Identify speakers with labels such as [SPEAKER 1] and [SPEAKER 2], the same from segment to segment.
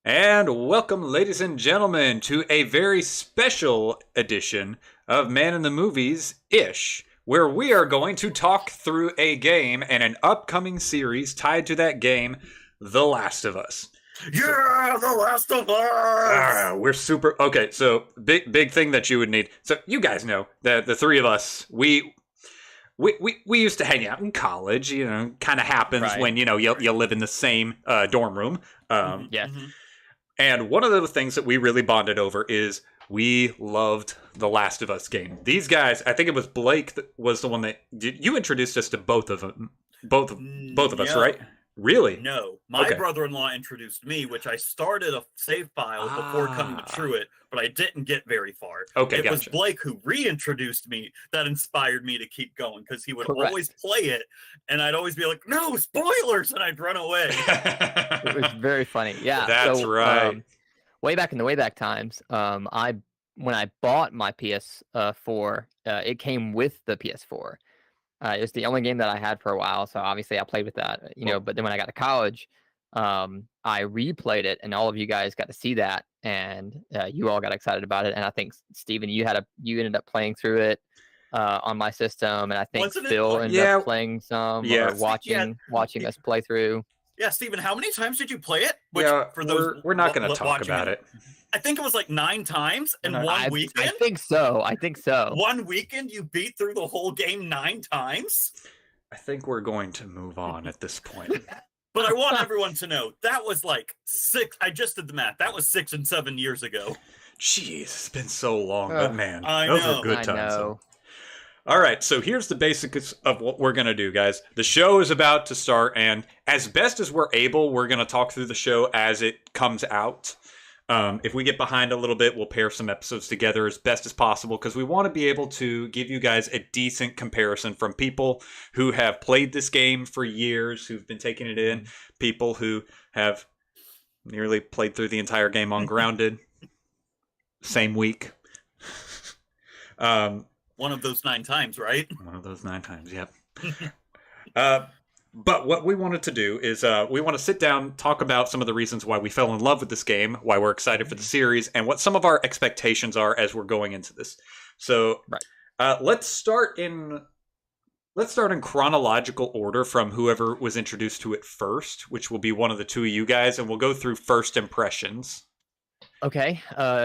[SPEAKER 1] And welcome, ladies and gentlemen, to a very special edition of Man in the Movies Ish, where we are going to talk through a game and an upcoming series tied to that game, The Last of Us.
[SPEAKER 2] Yeah, The Last of Us.
[SPEAKER 1] We're super okay. So big thing that you would need. So you guys know that the three of us we used to hang out in college. You know, kind of happens
[SPEAKER 3] Right.
[SPEAKER 1] when you live in the same dorm room.
[SPEAKER 3] Yes.
[SPEAKER 1] And one of the things that we really bonded over is we loved the Last of Us game. These guys, I think it was Blake that was the one that you introduced us to both of them, both of us,
[SPEAKER 2] No.
[SPEAKER 1] right? Really?
[SPEAKER 2] No, my
[SPEAKER 1] Okay.
[SPEAKER 2] brother-in-law introduced me, which I started a save file before coming to Truett, but I didn't get very far.
[SPEAKER 1] Okay,
[SPEAKER 2] It was
[SPEAKER 1] gotcha.
[SPEAKER 2] Blake who reintroduced me that inspired me to keep going because he would
[SPEAKER 3] Correct.
[SPEAKER 2] always play it, and I'd always be like, "No spoilers," and I'd run away.
[SPEAKER 3] It was very funny. Yeah.
[SPEAKER 1] That's right.
[SPEAKER 3] Way back in the Wayback times, when I bought my PS4, it came with the PS4. It was the only game that I had for a while, so obviously I played with that,
[SPEAKER 1] Cool.
[SPEAKER 3] But then when I got to college, I replayed it, and all of you guys got to see that, and you all got excited about it. And I think Steven, you ended up playing through it on my system, and I think
[SPEAKER 2] Wasn't it
[SPEAKER 3] Phil
[SPEAKER 2] like-
[SPEAKER 3] ended
[SPEAKER 1] Yeah.
[SPEAKER 3] up playing some
[SPEAKER 1] Yeah.
[SPEAKER 3] or watching us play through.
[SPEAKER 2] Yeah, Steven, how many times did you play it?
[SPEAKER 1] Yeah, we're not going to talk
[SPEAKER 2] watching
[SPEAKER 1] about it.
[SPEAKER 2] I think it was like 9 times in
[SPEAKER 1] No,
[SPEAKER 2] one
[SPEAKER 3] I
[SPEAKER 2] weekend.
[SPEAKER 3] think so. I think so.
[SPEAKER 2] One weekend, you beat through the whole game 9 times.
[SPEAKER 1] I think we're going to move on at this point.
[SPEAKER 2] But I want everyone to know that was like 6. I just did the math. That was 6 and 7 years ago.
[SPEAKER 1] Jeez, it's been so long, but
[SPEAKER 3] Ugh,
[SPEAKER 1] man,
[SPEAKER 2] I
[SPEAKER 1] those
[SPEAKER 2] know.
[SPEAKER 1] were good
[SPEAKER 3] I
[SPEAKER 1] times.
[SPEAKER 3] know.
[SPEAKER 1] All right, so here's the basics of what we're going to do, guys. The show is about to start, and as best as we're able, we're going to talk through the show as it comes out. If we get behind a little bit, we'll pair some episodes together as best as possible because we want to be able to give you guys a decent comparison from people who have played this game for years, who've been taking it in, people who have nearly played through the entire game on Grounded, same week.
[SPEAKER 2] One of those 9 times, right?
[SPEAKER 1] One of those 9 times, yep. But what we wanted to do is we want to sit down, talk about some of the reasons why we fell in love with this game, why we're excited for the series, and what some of our expectations are as we're going into this. So
[SPEAKER 3] Right.
[SPEAKER 1] let's start in chronological order from whoever was introduced to it first, which will be one of the two of you guys, and we'll go through first impressions.
[SPEAKER 3] Okay.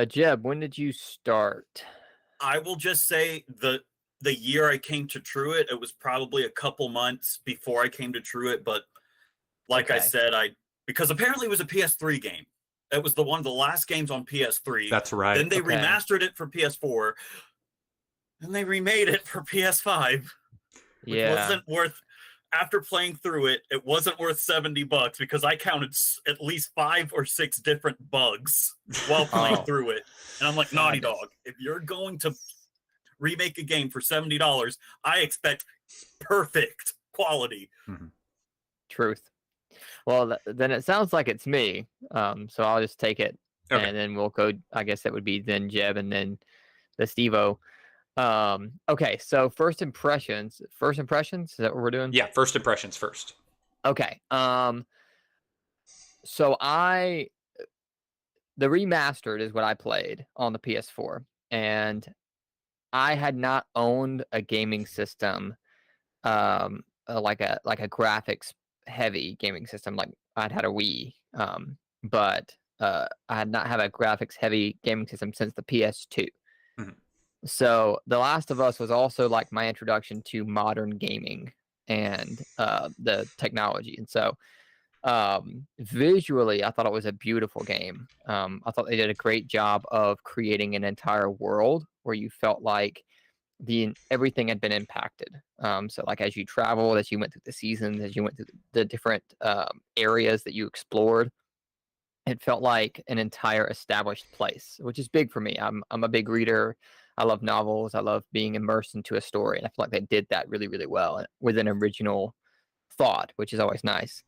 [SPEAKER 3] Jeb, when did you start?
[SPEAKER 2] I will just say the year I came to Truett, it was probably a couple months before I came to Truett, but like I
[SPEAKER 3] Okay.
[SPEAKER 2] said, because apparently it was a PS3 game. It was one of the last games on PS3.
[SPEAKER 1] That's right.
[SPEAKER 2] Then they
[SPEAKER 3] Okay.
[SPEAKER 2] remastered it for PS4. And they remade it for PS5. Which
[SPEAKER 3] Yeah.
[SPEAKER 2] wasn't worth, after playing through it, it wasn't worth $70 because I counted at least 5 or 6 different bugs while playing
[SPEAKER 3] Oh.
[SPEAKER 2] through it. And I'm like, Naughty
[SPEAKER 3] Goodness.
[SPEAKER 2] Dog, if you're going to remake a game for $70, I expect perfect quality.
[SPEAKER 3] Truth. Well, then it sounds like it's me. So I'll just take it,
[SPEAKER 1] Okay.
[SPEAKER 3] and then we'll go. I guess that would be then Jeb, and then the Stevo. Okay. So first impressions. First impressions. Is that what we're doing?
[SPEAKER 1] Yeah, first impressions first.
[SPEAKER 3] Okay. So the remastered is what I played on the PS4, and I had not owned a gaming system, like a graphics heavy gaming system. Like I'd had a Wii, but I had not had a graphics heavy gaming system since the PS2.
[SPEAKER 1] Mhm.
[SPEAKER 3] So The Last of Us was also like my introduction to modern gaming and the technology. And so visually, I thought it was a beautiful game. I thought they did a great job of creating an entire world where you felt like everything had been impacted. So like as you traveled, as you went through the seasons, as you went through the different areas that you explored, it felt like an entire established place, which is big for me. I'm a big reader. I love novels. I love being immersed into a story, and I feel like they did that really, really well with an original thought, which is always nice.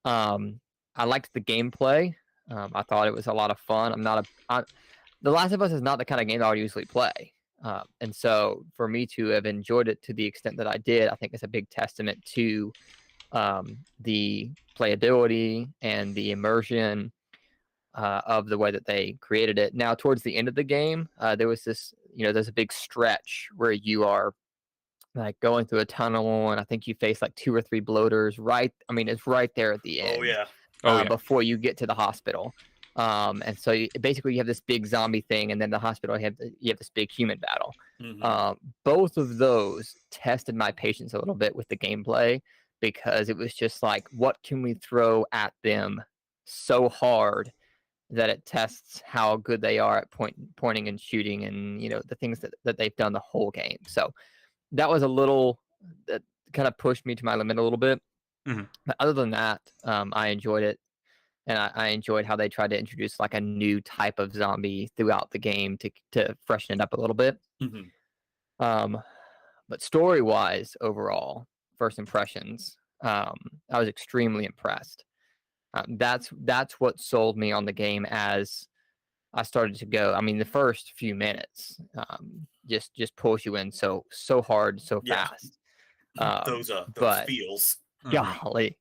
[SPEAKER 3] I liked the gameplay. I thought it was a lot of fun. The Last of Us is not the kind of game I would usually play. And so for me to have enjoyed it to the extent that I did, I think it's a big testament to the playability and the immersion of the way that they created it. Now, towards the end of the game, there was this, there's a big stretch where you are like going through a tunnel, and I think you face like 2 or 3 bloaters. It's right there at the end.
[SPEAKER 2] Oh yeah.
[SPEAKER 3] Before you get to the hospital. And so basically you have this big zombie thing, and then the hospital, you have this big human battle. Both of those tested my patience a little bit with the gameplay, because it was just like, what can we throw at them so hard that it tests how good they are at pointing and shooting, and the things that they've done the whole game. So that was that kind of pushed me to my limit a little bit. But other than that, I enjoyed it. And I enjoyed how they tried to introduce like a new type of zombie throughout the game to freshen it up a little bit. But story-wise, overall, first impressions, I was extremely impressed. That's what sold me on the game as I started to go. I mean, the first few minutes just pulls you in so hard, so fast.
[SPEAKER 2] Those feels.
[SPEAKER 3] Golly.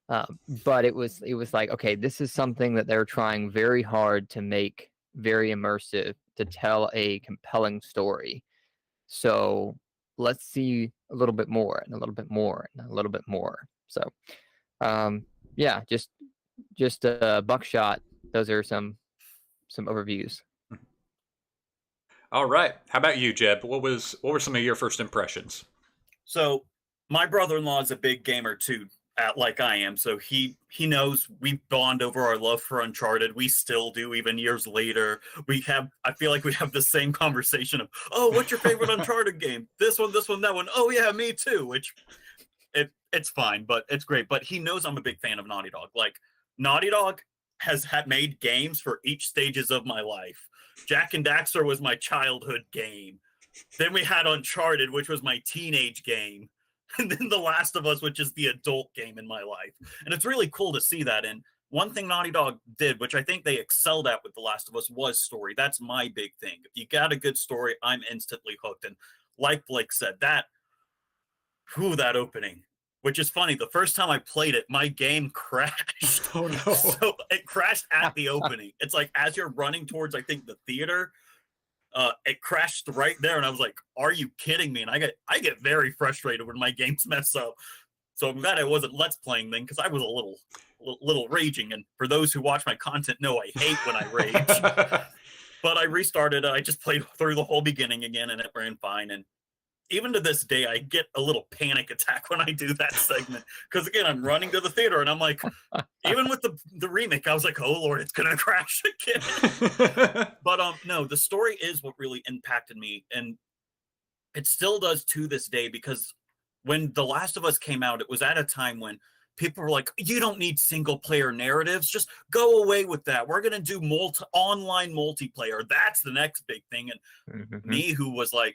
[SPEAKER 3] But it was like, okay, this is something that they're trying very hard to make very immersive, to tell a compelling story. So let's see a little bit more and a little bit more and a little bit more. So yeah, just Buckshot. Those are some overviews.
[SPEAKER 1] All right. How about you, Jeb? What were some of your first impressions?
[SPEAKER 2] So my brother-in-law is a big gamer too, like I am. So he knows we bond over our love for Uncharted. We still do, even years later. I feel like we have the same conversation of, oh, what's your favorite Uncharted game? This one, that one. Oh yeah, me too. Which it's fine, but it's great. But he knows I'm a big fan of Naughty Dog. Like, Naughty Dog has made games for each stages of my life. Jak and Daxter was my childhood game. Then we had Uncharted, which was my teenage game. And then The Last of Us, which is the adult game in my life. And it's really cool to see that. And one thing Naughty Dog did, which I think they excelled at with The Last of Us, was story. That's my big thing. If you got a good story, I'm instantly hooked. And like Blake said, that opening, which is funny, the first time I played it, my game crashed.
[SPEAKER 1] Oh no.
[SPEAKER 2] So it crashed at the opening. It's like, as you're running towards, I think, the theater, it crashed right there, and I was like, are you kidding me? And I get very frustrated when my games mess up. So I'm glad I wasn't Let's Playing then, because I was a little raging. And for those who watch my content know I hate when I rage. But I restarted it. I just played through the whole beginning again, and it ran fine. And even to this day, I get a little panic attack when I do that segment. Because again, I'm running to the theater, and I'm like, even with the remake, I was like, oh Lord, it's gonna crash again. But no, the story is what really impacted me, and it still does to this day. Because when The Last of Us came out, it was at a time when people were like, you don't need single player narratives, just go away with that. We're gonna do online multiplayer. That's the next big thing. And me, who was like,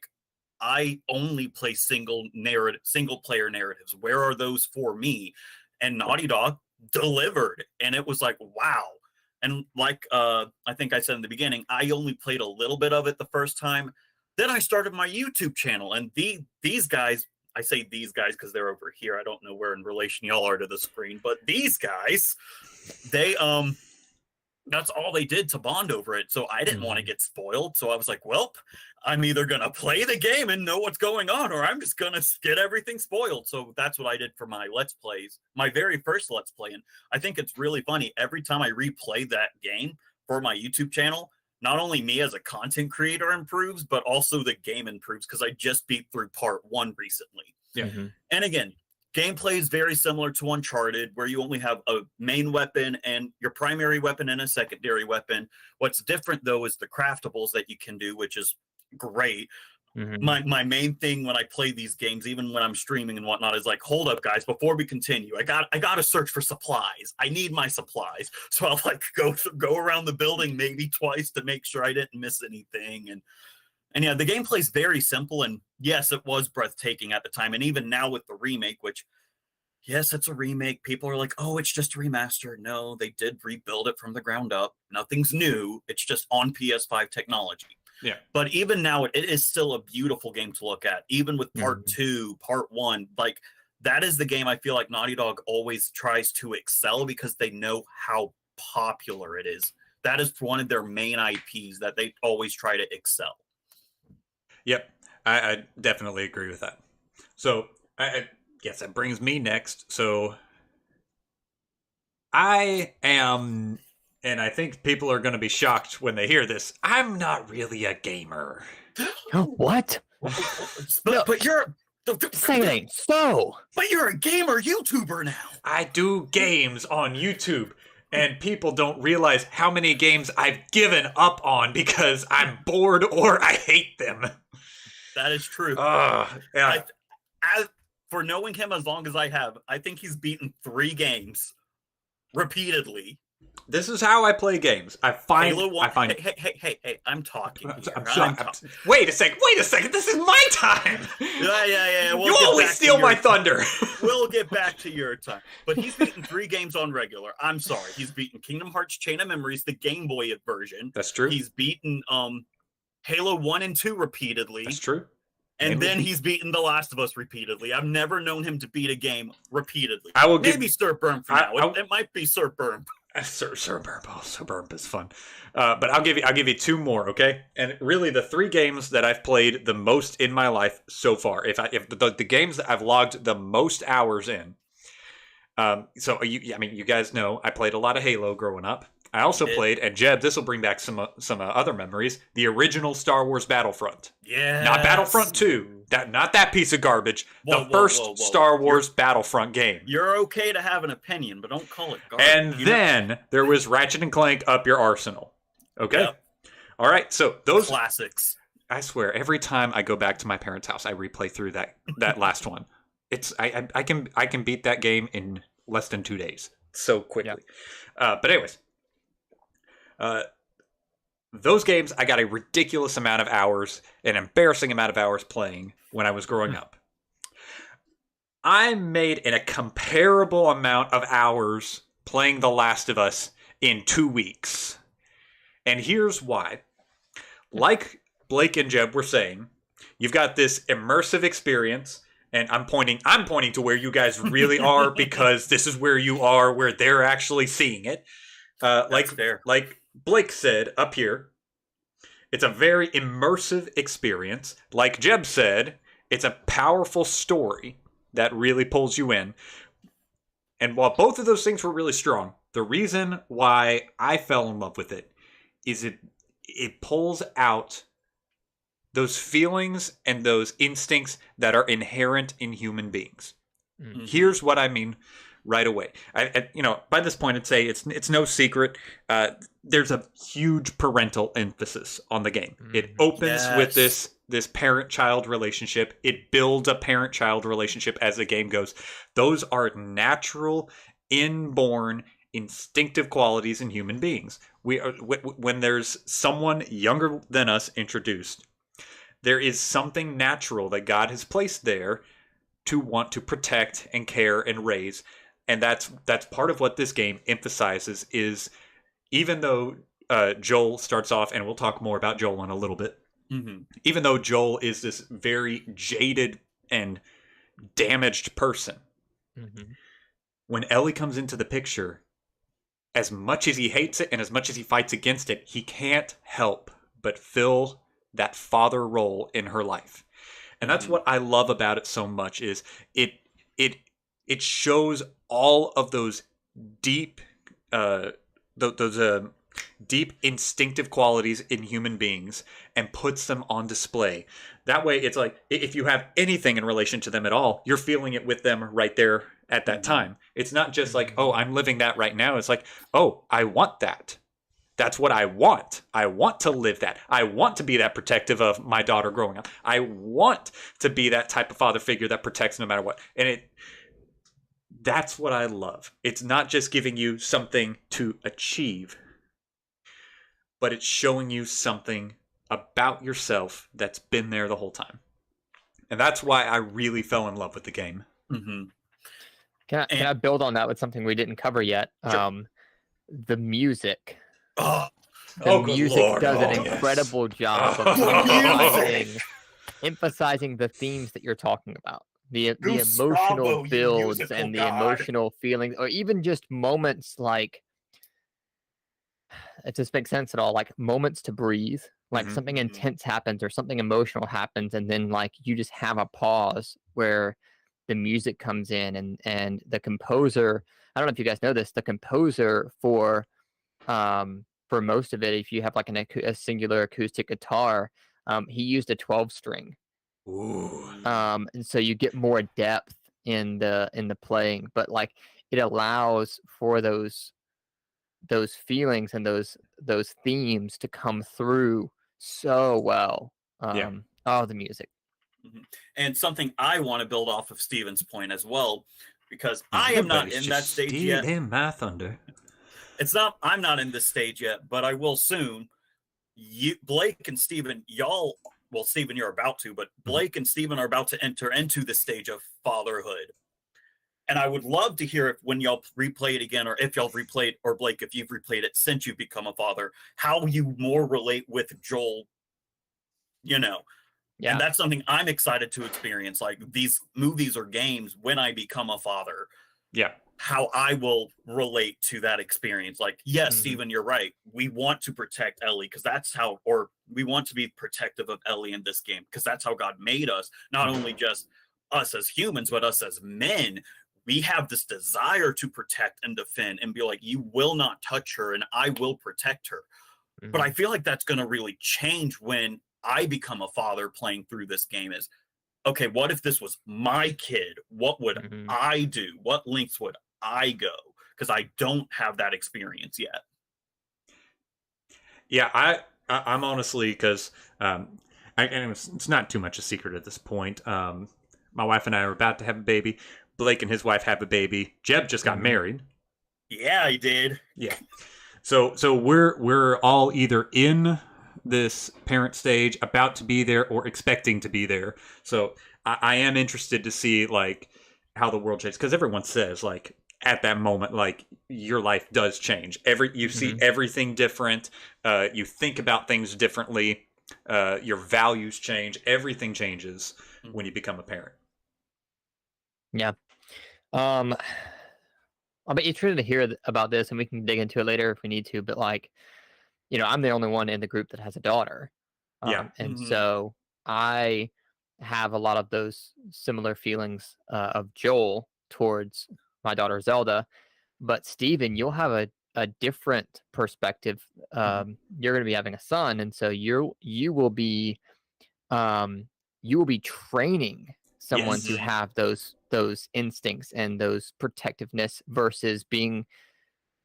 [SPEAKER 2] I only play single player narratives. Where are those for me? And Naughty Dog delivered, and it was like, wow. And like I think I said in the beginning, I only played a little bit of it the first time. Then I started my YouTube channel, and these guys, I say these guys because they're over here. I don't know where in relation y'all are to the screen, but these guys, they that's all they did to bond over it. So I didn't want to get spoiled. So I was like, well, I'm either going to play the game and know what's going on, or I'm just going to get everything spoiled. So that's what I did for my Let's Plays, my very first Let's Play. And I think it's really funny. Every time I replay that game for my YouTube channel, not only me as a content creator improves, but also the game improves, because I just beat through part 1 recently.
[SPEAKER 1] Yeah.
[SPEAKER 2] And again, gameplay is very similar to Uncharted, where you only have a main weapon and your primary weapon and a secondary weapon. What's different, though, is the craftables that you can do, which is great. My main thing when I play these games, even when I'm streaming and whatnot, is like, hold up, guys, before we continue, I got to search for supplies. I need my supplies. So I'll like go around the building maybe twice to make sure I didn't miss anything. And yeah, the gameplay is very simple, and yes, it was breathtaking at the time. And even now with the remake, which, yes, it's a remake. People are like, oh, it's just a remaster. No, they did rebuild it from the ground up. Nothing's new. It's just on PS5 technology.
[SPEAKER 1] Yeah.
[SPEAKER 2] But even now, it is still a beautiful game to look at. Even with part 2, part 1, like, that is the game I feel like Naughty Dog always tries to excel, because they know how popular it is. that is one of their main IPs that they always try to excel.
[SPEAKER 1] Yep, I definitely agree with that. So I guess that brings me next. So I am, and I think people are going to be shocked when they hear this, I'm not really a gamer.
[SPEAKER 3] What?
[SPEAKER 2] But you're
[SPEAKER 3] Saying so.
[SPEAKER 2] But you're a gamer YouTuber now.
[SPEAKER 1] I do games on YouTube, and people don't realize how many games I've given up on because I'm bored or I hate them.
[SPEAKER 2] That is true.
[SPEAKER 1] Yeah.
[SPEAKER 2] For knowing him as long as I have, I think he's beaten 3 games repeatedly.
[SPEAKER 1] This is how I play games. I find.
[SPEAKER 2] Hey, I'm talking.
[SPEAKER 1] Wait a second. This is my time.
[SPEAKER 2] Yeah.
[SPEAKER 1] You always steal my thunder.
[SPEAKER 2] We'll get back to your time. But he's beaten 3 games on regular. I'm sorry. He's beaten Kingdom Hearts Chain of Memories, the Game Boy version.
[SPEAKER 1] That's true.
[SPEAKER 2] He's beaten Halo 1 and 2 repeatedly.
[SPEAKER 1] That's true.
[SPEAKER 2] And then he's beaten The Last of Us repeatedly. I've never known him to beat a game repeatedly. Maybe Sir Burn for now. It might be Sir Burn.
[SPEAKER 1] Sir Burn. Oh, Sir Burn is fun. But I'll give you 2 more, okay? And really, the 3 games that I've played the most in my life so far. If the games that I've logged the most hours in. So you guys know I played a lot of Halo growing up. I also played, and Jeb, this will bring back some other memories. The original Star Wars Battlefront.
[SPEAKER 2] Yeah.
[SPEAKER 1] Not Battlefront 2. Not that piece of garbage. The first Star Wars Battlefront game.
[SPEAKER 2] You're okay to have an opinion, but don't call it garbage.
[SPEAKER 1] And then there was Ratchet and Clank Up Your Arsenal. Okay? Yep. All right, so those
[SPEAKER 2] classics.
[SPEAKER 1] I swear, every time I go back to my parents' house, I replay through that last one. I can beat that game in less than 2 days. So quickly. Yep. But anyways. Those games, I got a ridiculous amount of hours, an embarrassing amount of hours playing when I was growing up. I made a comparable amount of hours playing The Last of Us in 2 weeks. And here's why. Like Blake and Jeb were saying, you've got this immersive experience, and I'm pointing to where you guys really are because this is where you are, where they're actually seeing it. Like Blake said up here, it's a very immersive experience. Like Jeb said, it's a powerful story that really pulls you in. And while both of those things were really strong, the reason why I fell in love with it is it pulls out those feelings and those instincts that are inherent in human beings. Mm-hmm. Here's what I mean right away. By this point, I'd say it's no secret. There's a huge parental emphasis on the game. Mm-hmm. It opens with this parent-child relationship. It builds a parent-child relationship as the game goes. Those are natural, inborn, instinctive qualities in human beings. When there's someone younger than us introduced, there is something natural that God has placed there to want to protect and care and raise. And that's part of what this game emphasizes is even though Joel starts off, and we'll talk more about Joel in a little bit, mm-hmm. even though Joel is this very jaded and damaged person, mm-hmm. when Ellie comes into the picture, as much as he hates it and as much as he fights against it, he can't help but fill that father role in her life. And that's mm-hmm. what I love about it so much is it shows all of those deep deep instinctive qualities in human beings and puts them on display. That way, it's like if you have anything in relation to them at all, you're feeling it with them right there at that time. It's not just like, oh, I'm living that right now. It's like, oh, I want that. That's what I want. I want to live that. I want to be that protective of my daughter growing up. I want to be that type of father figure that protects no matter what. And that's what I love. It's not just giving you something to achieve, but it's showing you something about yourself that's been there the whole time. And that's why I really fell in love with the game.
[SPEAKER 3] Mm-hmm. Can I build on that with something we didn't cover yet?
[SPEAKER 1] Sure.
[SPEAKER 3] The music.
[SPEAKER 1] The
[SPEAKER 3] music does an incredible job of emphasizing the themes that you're talking about. The emotional builds and the emotional feelings, or even just moments like if this makes sense at all, like moments to breathe, like
[SPEAKER 1] Mhm.
[SPEAKER 3] something
[SPEAKER 2] Mhm.
[SPEAKER 3] intense happens or something emotional happens, and then like you just have a pause where the music comes in, and the composer, I don't know if you guys know this, the composer for most of it, if you have like a singular acoustic guitar, he used a 12 string.
[SPEAKER 1] Ooh.
[SPEAKER 3] And so you get more depth in the playing, but like it allows for those feelings and those themes to come through so well.
[SPEAKER 1] Yeah.
[SPEAKER 3] Oh, the music.
[SPEAKER 2] Mhm. And something I want to build off of Steven's point as well, because I am not
[SPEAKER 1] Everybody's
[SPEAKER 2] in that
[SPEAKER 1] just
[SPEAKER 2] stage yet.
[SPEAKER 1] stealing my thunder.
[SPEAKER 2] I'm not in this stage yet, but I will soon. Blake and Steven, y'all, well, Steven, you're about to, but Blake and Steven are about to enter into the stage of fatherhood. And I would love to hear if when y'all replay it again, or if y'all replayed, or Blake, if you've replayed it since you've become a father, how you more relate with Joel, you know.
[SPEAKER 3] Yeah.
[SPEAKER 2] And that's something I'm excited to experience, like these movies or games when I become a father.
[SPEAKER 1] Yeah.
[SPEAKER 2] How I will relate to that experience. Like, yes,
[SPEAKER 3] Mhm.
[SPEAKER 2] Steven, you're right. We want to protect Ellie because that's how, or we want to be protective of Ellie in this game because that's how God made us. Not only just us as humans, but us as men. We have this desire to protect and defend and be like, you will not touch her and I will protect her. But I feel like that's going to really change when I become a father playing through this game. Is okay, what if this was my kid? What would
[SPEAKER 3] Mhm.
[SPEAKER 2] I do? What lengths would I go? Because I don't have that experience yet.
[SPEAKER 1] Yeah, I'm honestly, because and it's not too much a secret at this point. My wife and I are about to have a baby. Blake and his wife have a baby. Jeb just got
[SPEAKER 3] Mhm.
[SPEAKER 1] married.
[SPEAKER 2] Yeah, I did.
[SPEAKER 1] Yeah. So we're all either in this parent stage, about to be there, or expecting to be there. So I am interested to see like how the world changes, because everyone says like at that moment like your life does change. You see everything different. You think about things differently. Your values change. Everything changes when you become a parent.
[SPEAKER 3] Yeah. I'll be interested to hear about this, and we can dig into it later if we need to. But like, I'm the only one in the group that has a daughter,
[SPEAKER 1] Yeah.
[SPEAKER 3] and
[SPEAKER 2] Mhm.
[SPEAKER 3] so I have a lot of those similar feelings of Joel towards my daughter Zelda. But Steven, you'll have a different perspective. You're going to be having a son, and so um, you will be training someone to
[SPEAKER 1] Yes.
[SPEAKER 2] Mhm.
[SPEAKER 3] have those instincts and those protectiveness versus being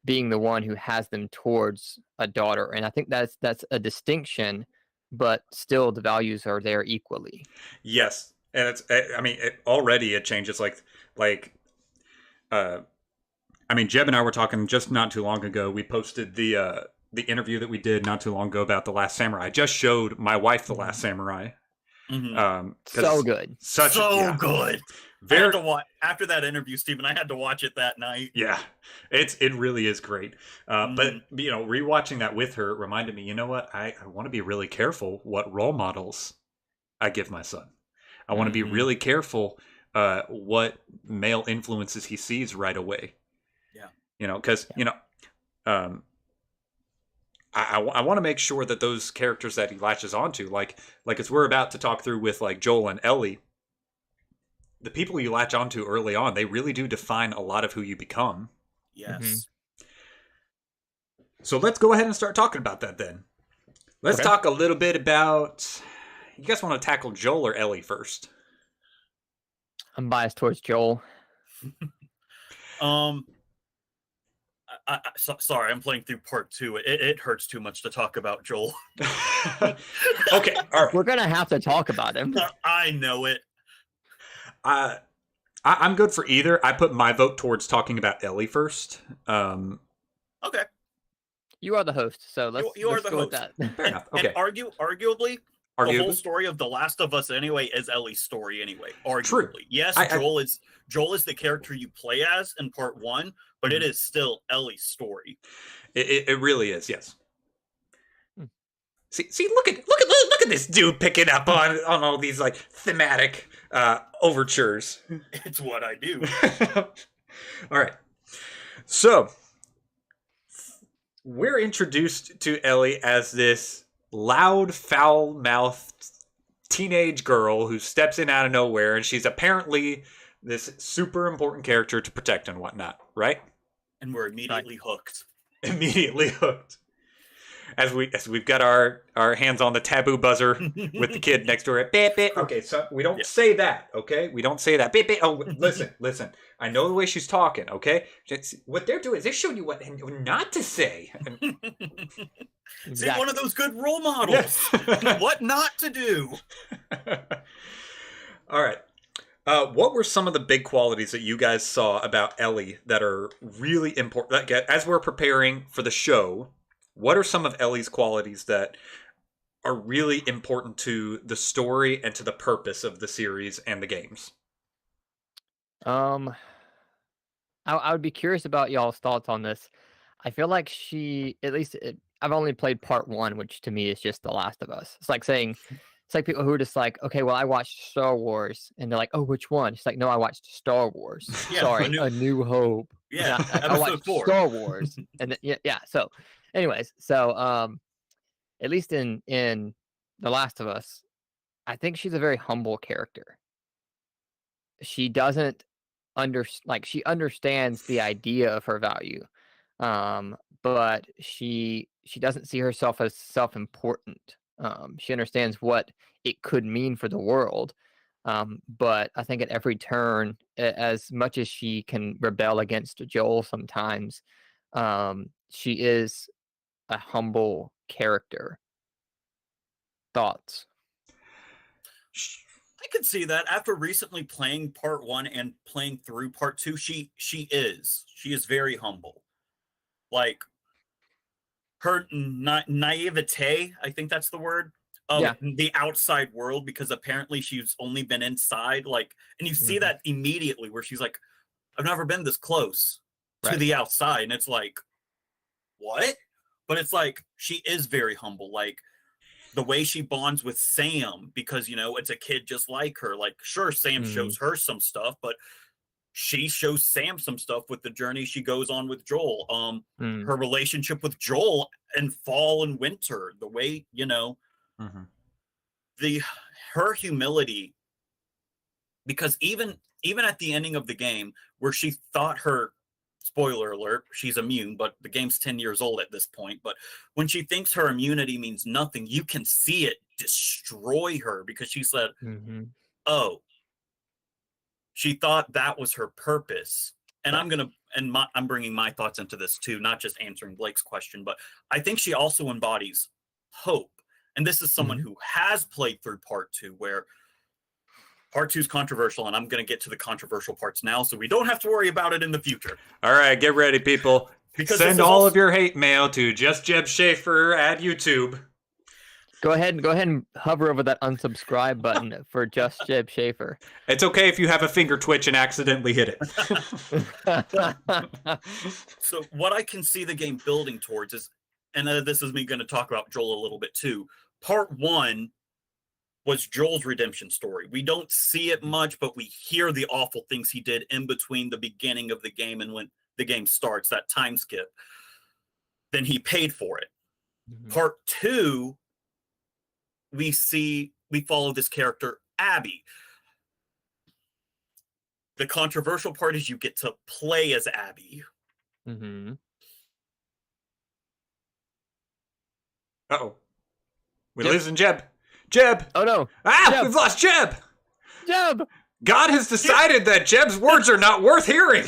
[SPEAKER 3] the one who has them towards a daughter. And I think that's a distinction, but still the values are there equally.
[SPEAKER 1] Yes. And it's I mean already it changes like uh I mean, Jeb and I were talking just not too long ago. We posted the interview that we did not too long ago about The Last Samurai. I just showed my wife The Last Samurai.
[SPEAKER 2] Mhm.
[SPEAKER 3] So good.
[SPEAKER 1] Such
[SPEAKER 2] So good. I had
[SPEAKER 1] very
[SPEAKER 2] to watch after that interview, Steven. I had to watch it that night.
[SPEAKER 1] yeah. It really is great. But
[SPEAKER 2] Mhm.
[SPEAKER 1] rewatching that with her reminded me. You know what? I want to be really careful what role models I give my son. I want to be
[SPEAKER 2] Mhm.
[SPEAKER 1] really careful what male influences he sees right away.
[SPEAKER 2] Yeah.
[SPEAKER 1] Because
[SPEAKER 3] Yeah.
[SPEAKER 1] um, I want to make sure that those characters that he latches onto, like as we're about to talk through with like Joel and Ellie, the people you latch onto early on, they really do define a lot of who you become.
[SPEAKER 2] Yes.
[SPEAKER 1] So let's go ahead and start talking about that then. Let's
[SPEAKER 3] Okay.
[SPEAKER 1] talk a little bit about. You guys want to tackle Joel or Ellie first?
[SPEAKER 3] I'm biased towards Joel.
[SPEAKER 2] Um. Sorry, I'm playing through part 2. It hurts too much to talk about Joel.
[SPEAKER 1] Okay, all right.
[SPEAKER 3] We're gonna have to talk about him.
[SPEAKER 2] I know it.
[SPEAKER 1] I'm good for either. I put my vote towards talking about Ellie first.
[SPEAKER 2] Okay.
[SPEAKER 3] You are the host, so
[SPEAKER 2] You are
[SPEAKER 3] let's
[SPEAKER 2] the
[SPEAKER 3] go with
[SPEAKER 2] host.
[SPEAKER 3] that.
[SPEAKER 1] Fair enough. Okay.
[SPEAKER 2] And arguably, the whole
[SPEAKER 1] Arguably,
[SPEAKER 2] story of The Last of Us anyway is Ellie's story anyway. Arguably,
[SPEAKER 1] True.
[SPEAKER 2] yes, Joel is the character you play as in part 1, but it is still Ellie's story.
[SPEAKER 1] it really is. Yes.
[SPEAKER 3] Hmm.
[SPEAKER 1] See, look at this dude picking up on all these like thematic overtures.
[SPEAKER 2] It's what I do.
[SPEAKER 1] All right. So we're introduced to Ellie as this loud, foul-mouthed teenage girl who steps in out of nowhere, and she's apparently this super important character to protect and whatnot, right?
[SPEAKER 2] And we're immediately hooked.
[SPEAKER 1] Immediately hooked. As we've got our hands on the taboo buzzer with the kid next to her. Beep, beep. Okay, so we don't say that, okay? We don't say that. Beep, beep. Oh, listen. I know the way she's talking, okay? What they're doing is they're showing you what not to say.
[SPEAKER 3] Exactly.
[SPEAKER 2] See, one of those good role models. What not to do.
[SPEAKER 1] All right. What were some of the big qualities that you guys saw about Ellie that are really important? Like, as we're preparing for the show, what are some of Ellie's qualities that are really important to the story and to the purpose of the series and the games?
[SPEAKER 3] I would be curious about y'all's thoughts on this. I feel like I've only played part 1, which to me is just The Last of Us. It's like people who are just like, okay, well, I watched Star Wars, and they're like, oh, which one? It's like, no, I watched Star Wars.
[SPEAKER 2] Yeah,
[SPEAKER 3] Sorry, A New Hope.
[SPEAKER 2] Yeah,
[SPEAKER 3] I watched
[SPEAKER 2] episode 4.
[SPEAKER 3] Star Wars, and yeah. So, anyways, at least in The Last of Us, I think she's a very humble character. She doesn't she understands the idea of her value, but she doesn't see herself as self-important. She understands what it could mean for the world, but I think at every turn, as much as she can rebel against Joel sometimes, she is a humble character. Thoughts?
[SPEAKER 2] I could see that after recently playing part 1 and playing through part 2. She is very humble. Like her naivete, I think that's the word, of the outside world, because apparently she's only been inside. Like, and you see that immediately where she's like, I've never been this close to the outside, and it's like, what? But it's like she is very humble. Like, the way she bonds with Sam, because, it's a kid just like her. Like, sure, Sam shows her some stuff, but she shows Sam some stuff with the journey she goes on with Joel. Her relationship with Joel in fall and winter, the way, her humility, because even at the ending of the game where she thought spoiler alert, she's immune, but the game's 10 years old at this point. But when she thinks her immunity means nothing, you can see it destroy her, because she said, oh, she thought that was her purpose. And I'm bringing my thoughts into this too, not just answering Blake's question, but I think she also embodies hope. And this is someone who has played through part 2, where part 2 is controversial, and I'm going to get to the controversial parts now, so we don't have to worry about it in the future.
[SPEAKER 1] All right, get ready, people. Send all of your hate mail to Just Jeb Schaefer at YouTube.
[SPEAKER 3] Go ahead and hover over that unsubscribe button for Just Jeb Schaefer.
[SPEAKER 1] It's okay if you have a finger twitch and accidentally hit it.
[SPEAKER 2] So what I can see the game building towards is, and this is me going to talk about Joel a little bit too. Part 1 was Joel's redemption story. We don't see it much, but we hear the awful things he did in between the beginning of the game and when the game starts, that time skip. Then he paid for it. Part 2, we follow this character, Abby. The controversial part is you get to play as Abby.
[SPEAKER 1] Uh-oh. We're losing Jeb. Jeb!
[SPEAKER 3] Oh, no.
[SPEAKER 1] Jeb. We've lost Jeb!
[SPEAKER 3] Jeb!
[SPEAKER 1] God has decided that Jeb's words are not worth hearing.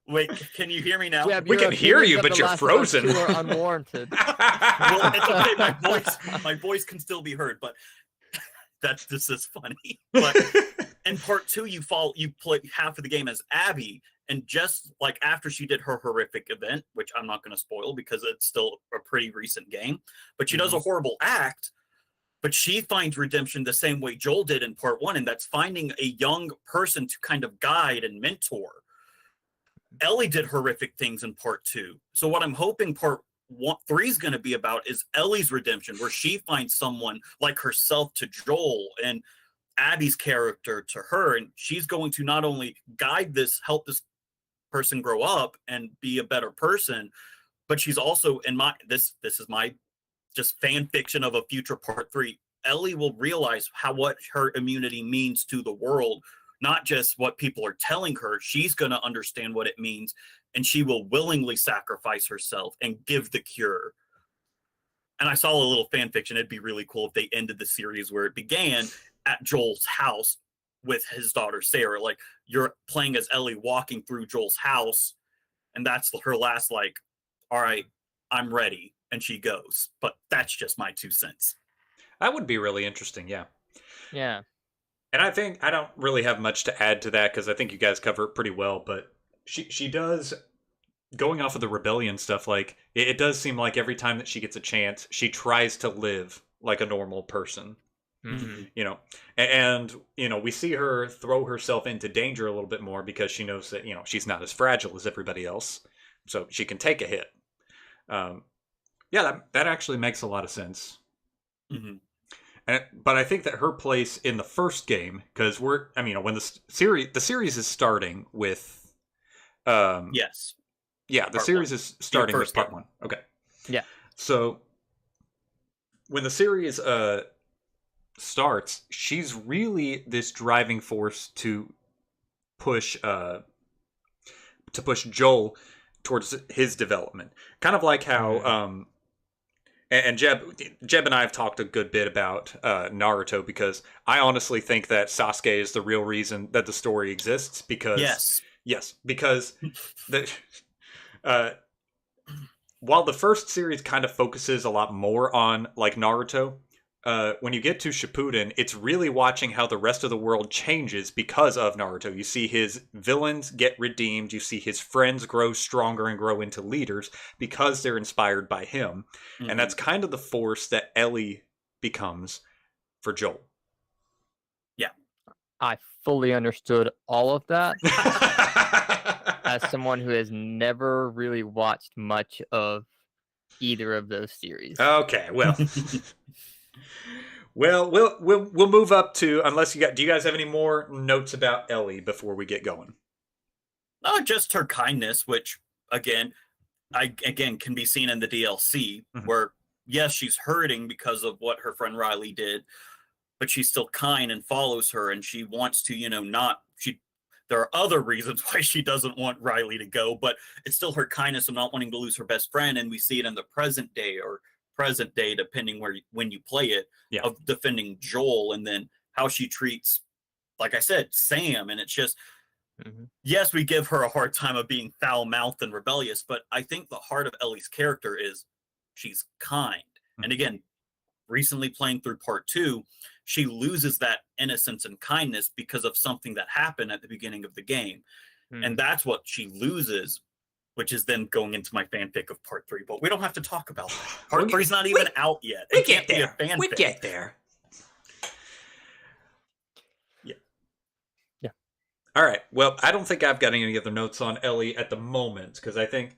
[SPEAKER 2] Wait, can you hear me now?
[SPEAKER 3] Jeb,
[SPEAKER 1] we can hear you, but you're frozen.
[SPEAKER 3] You are unwarranted.
[SPEAKER 2] Well, it's okay. My voice can still be heard, but this is funny. But in part 2, you play half of the game as Abby, and just like after she did her horrific event, which I'm not going to spoil because it's still a pretty recent game, but she does a horrible act, but she finds redemption the same way Joel did in part 1, and that's finding a young person to kind of guide and mentor. Ellie did horrific things in part 2. So what I'm hoping part 3 is going to be about is Ellie's redemption, where she finds someone like herself to Joel and Abby's character to her. And she's going to not only help this person grow up and be a better person, but she's also in my this is my just fan fiction of a future part 3. Ellie will realize what her immunity means to the world, not just what people are telling her. She's going to understand what it means, and she will willingly sacrifice herself and give the cure. And I saw a little fan fiction. It'd be really cool if they ended the series where it began at Joel's house with his daughter Sarah. Like, you're playing as Ellie walking through Joel's house, and that's her last, like, all right, I'm ready. And she goes. But that's just my 2 cents.
[SPEAKER 1] That would be really interesting, yeah.
[SPEAKER 3] Yeah.
[SPEAKER 1] And I think I don't really have much to add to that because I think you guys cover it pretty well. But she does, going off of the rebellion stuff, like it does seem like every time that she gets a chance, she tries to live like a normal person.
[SPEAKER 3] Mm-hmm.
[SPEAKER 1] You know, and you know, we see her throw herself into danger a little bit more because she knows that, you know, she's not as fragile as everybody else, so she can take a hit. Yeah, that actually makes a lot of sense.
[SPEAKER 2] Mm-hmm.
[SPEAKER 1] But I think that her place in the first game, because when the series is starting with,
[SPEAKER 2] yes,
[SPEAKER 1] yeah, the series is starting with part 1. Okay,
[SPEAKER 3] yeah.
[SPEAKER 1] So when the series starts, she's really this driving force to push Joel towards his development, kind of like how and Jeb and I have talked a good bit about Naruto, because I honestly think that Sasuke is the real reason that the story exists. Because because while the first series kind of focuses a lot more on like Naruto, when you get to Shippuden, it's really watching how the rest of the world changes because of Naruto. You see his villains get redeemed. You see his friends grow stronger and grow into leaders because they're inspired by him. Mm-hmm. And that's kind of the force that Ellie becomes for Joel.
[SPEAKER 2] Yeah.
[SPEAKER 3] I fully understood all of that. As someone who has never really watched much of either of those series.
[SPEAKER 1] Okay, well... Well, we'll move up to, unless do you guys have any more notes about Ellie before we get going?
[SPEAKER 2] Just her kindness, which again can be seen in the DLC, mm-hmm. where yes, she's hurting because of what her friend Riley did, but she's still kind and follows her, and she wants to, there are other reasons why she doesn't want Riley to go, but it's still her kindness of not wanting to lose her best friend, and we see it in the present day, depending when you play it, yeah. of defending Joel, and then how she treats, like I said, Sam. And it's just, mm-hmm. yes, we give her a hard time of being foul-mouthed and rebellious, but I think the heart of Ellie's character is she's kind. Mm-hmm. And again, recently playing through part 2, she loses that innocence and kindness because of something that happened at the beginning of the game. Mm-hmm. And that's what she loses, which is then going into my fanfic of part 3. But we don't have to talk about that. Part 3 is not even out yet.
[SPEAKER 1] We get there. We get there. Yeah.
[SPEAKER 3] Yeah.
[SPEAKER 1] All right. Well, I don't think I've got any other notes on Ellie at the moment, because I think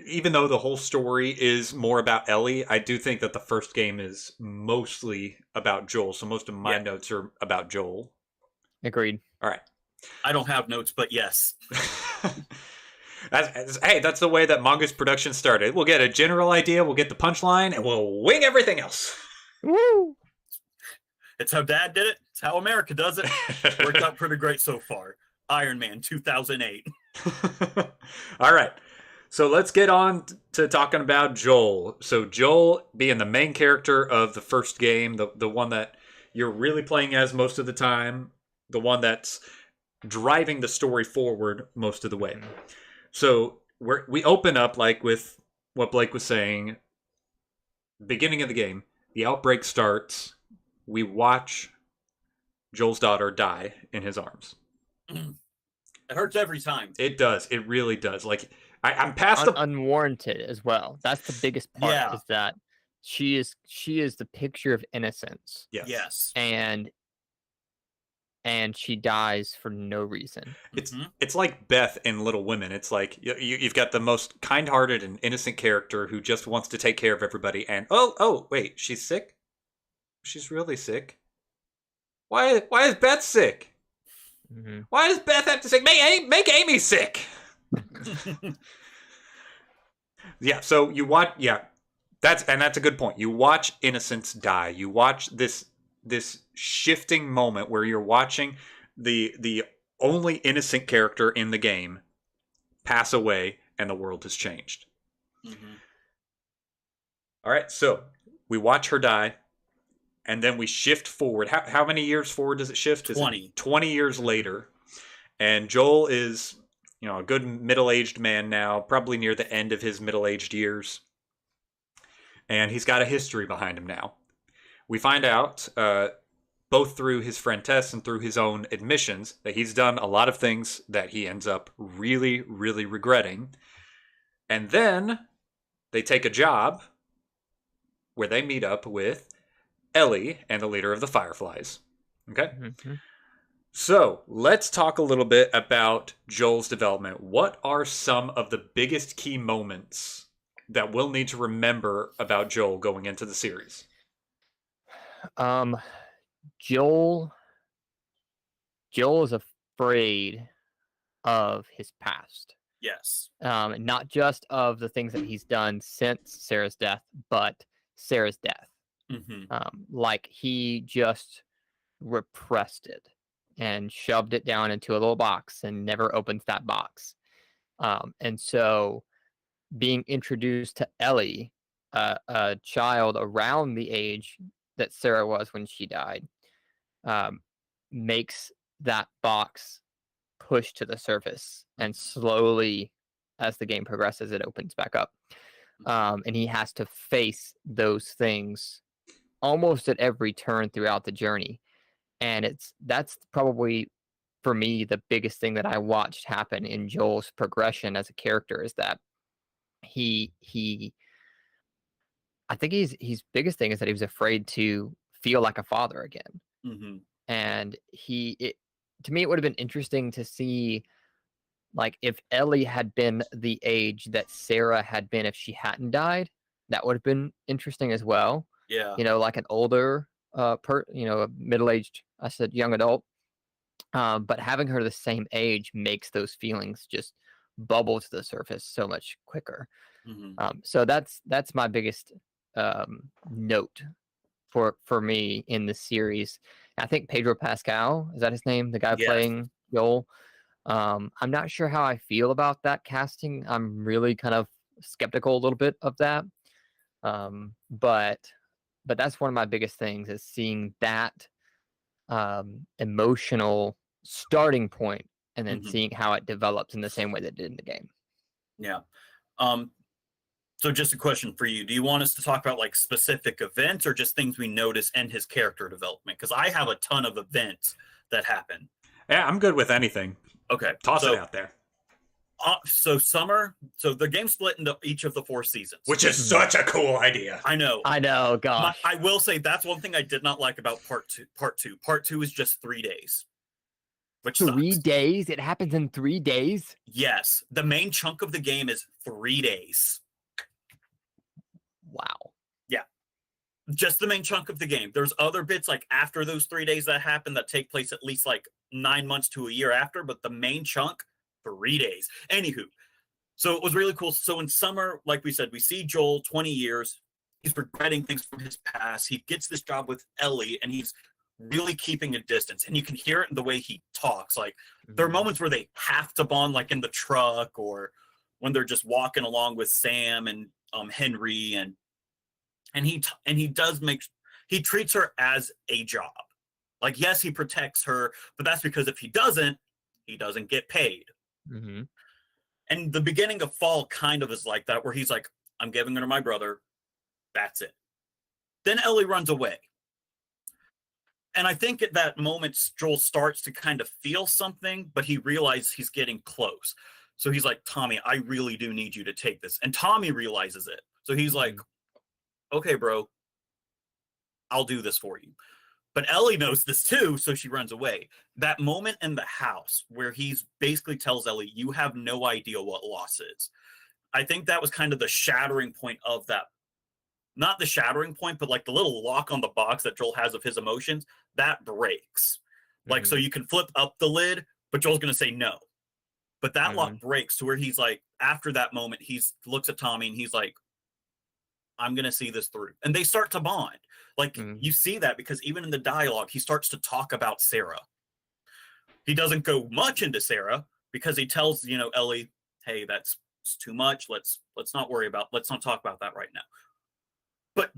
[SPEAKER 1] even though the whole story is more about Ellie, I do think that the first game is mostly about Joel. So most of my notes are about Joel.
[SPEAKER 3] Agreed.
[SPEAKER 1] All right.
[SPEAKER 2] I don't have notes, but yes.
[SPEAKER 1] Hey, that's the way that manga's production started. We'll get a general idea, we'll get the punchline, and we'll wing everything else.
[SPEAKER 3] Woo!
[SPEAKER 2] It's how Dad did it. It's how America does it. Worked out pretty great so far. Iron Man 2008.
[SPEAKER 1] All right. So let's get on to talking about Joel. So Joel being the main character of the first game, the one that you're really playing as most of the time, the one that's driving the story forward most of the way. So we open up like with what Blake was saying. Beginning of the game, the outbreak starts. We watch Joel's daughter die in his arms.
[SPEAKER 2] It hurts every time.
[SPEAKER 1] It does. It really does. Like I'm past
[SPEAKER 3] unwarranted as well. That's the biggest part.
[SPEAKER 2] Yeah.
[SPEAKER 3] Is that she is the picture of innocence.
[SPEAKER 2] Yes.
[SPEAKER 3] And she dies for no reason.
[SPEAKER 1] It's like Beth in Little Women. It's like you've got the most kind-hearted and innocent character who just wants to take care of everybody. And oh, wait, she's sick? She's really sick? Why is Beth sick? Mm-hmm. Why does Beth have to say, make Amy sick? Yeah, so you watch. Yeah, that's a good point. You watch innocence die. You watch this shifting moment where you're watching the only innocent character in the game pass away, and the world has changed.
[SPEAKER 2] Mm-hmm.
[SPEAKER 1] All right, so we watch her die, and then we shift forward. How many years forward does it shift?
[SPEAKER 2] 20.
[SPEAKER 1] Is it 20 years later, and Joel is, a good middle-aged man now, probably near the end of his middle-aged years, and he's got a history behind him now. We find out, both through his friend Tess and through his own admissions, that he's done a lot of things that he ends up really, really regretting. And then they take a job where they meet up with Ellie and the leader of the Fireflies. Okay?
[SPEAKER 3] Mm-hmm.
[SPEAKER 1] So let's talk a little bit about Joel's development. What are some of the biggest key moments that we'll need to remember about Joel going into the series?
[SPEAKER 3] Joel is afraid of his past.
[SPEAKER 2] Yes.
[SPEAKER 3] Not just of the things that he's done since Sarah's death, but Sarah's death.
[SPEAKER 2] Mm-hmm.
[SPEAKER 3] Like he just repressed it and shoved it down into a little box and never opens that box. And so being introduced to Ellie, a child around the age that Sarah was when she died, makes that box push to the surface, and slowly, as the game progresses, it opens back up. And he has to face those things almost at every turn throughout the journey. And that's probably, for me, the biggest thing that I watched happen in Joel's progression as a character, is that he I think his biggest thing is that he was afraid to feel like a father again.
[SPEAKER 2] Mm-hmm.
[SPEAKER 3] And to me, it would have been interesting to see, like, if Ellie had been the age that Sarah had been if she hadn't died. That would have been interesting as well.
[SPEAKER 2] Yeah.
[SPEAKER 3] Like an older a middle-aged, I said young adult. But having her the same age makes those feelings just bubble to the surface so much quicker.
[SPEAKER 2] Mm-hmm.
[SPEAKER 3] So that's my biggest note for me in the series. I think Pedro Pascal, is that his name? The guy
[SPEAKER 2] Yes.
[SPEAKER 3] playing Joel. I'm not sure how I feel about that casting. I'm really kind of skeptical a little bit of that. But that's one of my biggest things, is seeing that emotional starting point and then
[SPEAKER 2] Mhm.
[SPEAKER 3] seeing how it develops in the same way that it did in the game.
[SPEAKER 2] Yeah. So just a question for you. Do you want us to talk about like specific events or just things we notice in his character development? Because I have a ton of events that happen.
[SPEAKER 1] Yeah, I'm good with anything.
[SPEAKER 2] Okay.
[SPEAKER 1] Toss it out there.
[SPEAKER 2] So the game split into each of the 4 seasons.
[SPEAKER 1] Which is such a cool idea.
[SPEAKER 2] I know.
[SPEAKER 3] Gosh.
[SPEAKER 2] I will say that's one thing I did not like about part two. Part 2 is just 3 days. Which
[SPEAKER 3] 3
[SPEAKER 2] sucks.
[SPEAKER 3] days? It happens in 3 days?
[SPEAKER 2] Yes. The main chunk of the game is 3 days.
[SPEAKER 3] Wow.
[SPEAKER 2] Yeah. Just the main chunk of the game. There's other bits like after those 3 days that happen that take place at least like 9 months to a year after, but the main chunk, 3 days. Anywho, so it was really cool. So in summer, like we said, we see Joel, 20 years. He's regretting things from his past. He gets this job with Ellie, and he's really keeping a distance. And you can hear it in the way he talks. Like, there are moments where they have to bond, like in the truck, or when they're just walking along with Sam and Henry, and he treats her as a job. Like, yes, he protects her, but that's because if he doesn't get paid.
[SPEAKER 3] Mm-hmm.
[SPEAKER 2] And the beginning of Fall kind of is like that, where he's like, I'm giving her to my brother. That's it. Then Ellie runs away. And I think at that moment, Joel starts to kind of feel something, but he realizes he's getting close. So he's like, Tommy, I really do need you to take this. And Tommy realizes it. So he's like, okay, bro, I'll do this for you. But Ellie knows this too, so she runs away. That moment in the house where he's basically tells Ellie, you have no idea what loss is. I think that was kind of the shattering point of that. Not the shattering point, but like the little lock on the box that Joel has of his emotions, that breaks. Like, so you can flip up the lid, but Joel's going to say no. But that lock breaks to where he's like, after that moment, looks at Tommy and he's like, I'm going to see this through. And they start to bond. Like, you see that because even in the dialogue, he starts to talk about Sarah. He doesn't go much into Sarah because he tells, Ellie, hey, that's too much. Let's not talk about that right now. But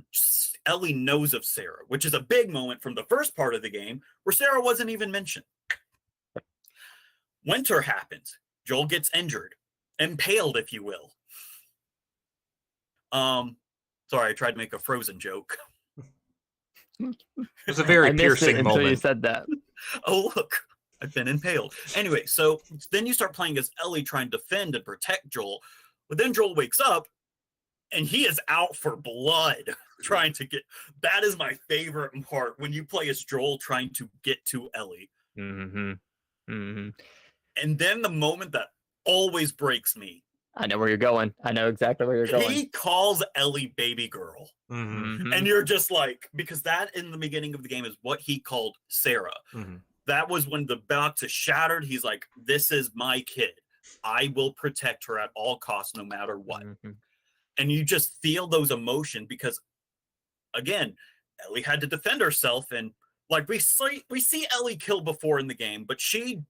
[SPEAKER 2] Ellie knows of Sarah, which is a big moment from the first part of the game where Sarah wasn't even mentioned. Winter happens. Joel gets injured, impaled, if you will. Sorry, I tried to make a Frozen joke.
[SPEAKER 1] It was a very piercing moment.
[SPEAKER 3] Until you said that.
[SPEAKER 2] Oh, look, I've been impaled. Anyway, so then you start playing as Ellie trying to defend and protect Joel. But then Joel wakes up and he is out for blood trying to get. That is my favorite part when you play as Joel trying to get to Ellie. And then the moment that always breaks me.
[SPEAKER 3] I know where you're going. I know exactly where you're going.
[SPEAKER 2] He calls Ellie baby girl. And you're just like, because that in the beginning of the game is what he called Sarah. That was when the box is shattered. He's like, this is my kid. I will protect her at all costs, no matter what. And you just feel those emotions because, again, Ellie had to defend herself. And like we see Ellie kill before in the game, but she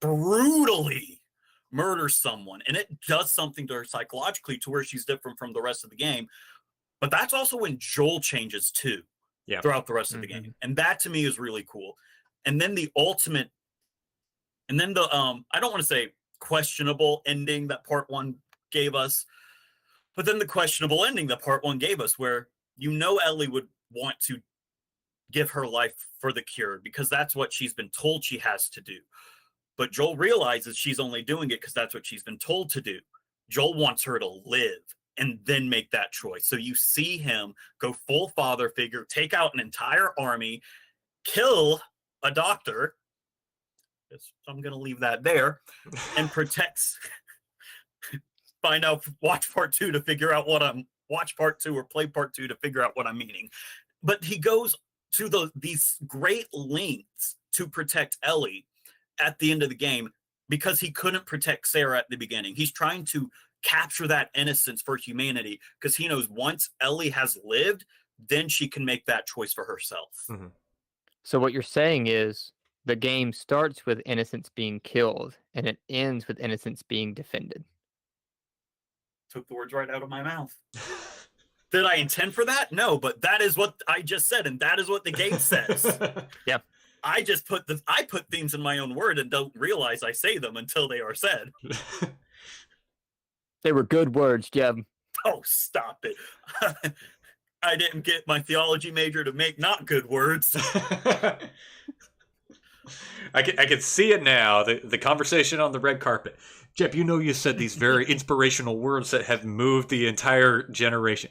[SPEAKER 2] brutally murders someone. And it does something to her psychologically to where she's different from the rest of the game. But that's also when Joel changes too throughout the rest of the game. And that to me is really cool. And then the ultimate, and then the, I don't want to say questionable ending that part one gave us, but then the questionable ending that part one gave us where, Ellie would want to give her life for the cure because that's what she's been told she has to do. But Joel realizes she's only doing it because that's what she's been told to do. Joel wants her to live and then make that choice. So you see him go full father figure, take out an entire army, kill a doctor. So I'm going to leave that there and protects. Find out, watch part 2 to figure out what I'm, watch part 2 or play part 2 to figure out what I'm meaning. But he goes to these great lengths to protect Ellie at the end of the game because he couldn't protect Sarah at the beginning. He's trying to capture that innocence for humanity because he knows once Ellie has lived, then she can make that choice for herself.
[SPEAKER 3] So what you're saying is the game starts with innocence being killed and it ends with innocence being defended.
[SPEAKER 2] Took the words right out of my mouth. Did I intend for that? No, but that is what I just said, and that is what the game says.
[SPEAKER 3] Yeah.
[SPEAKER 2] I just put things in my own word and don't realize I say them until they are said.
[SPEAKER 3] They were good words, Jeb.
[SPEAKER 2] Oh, stop it. I didn't get my theology major to make not good words.
[SPEAKER 1] I can see it now, the conversation on the red carpet. Jeb, you said these very inspirational words that have moved the entire generation.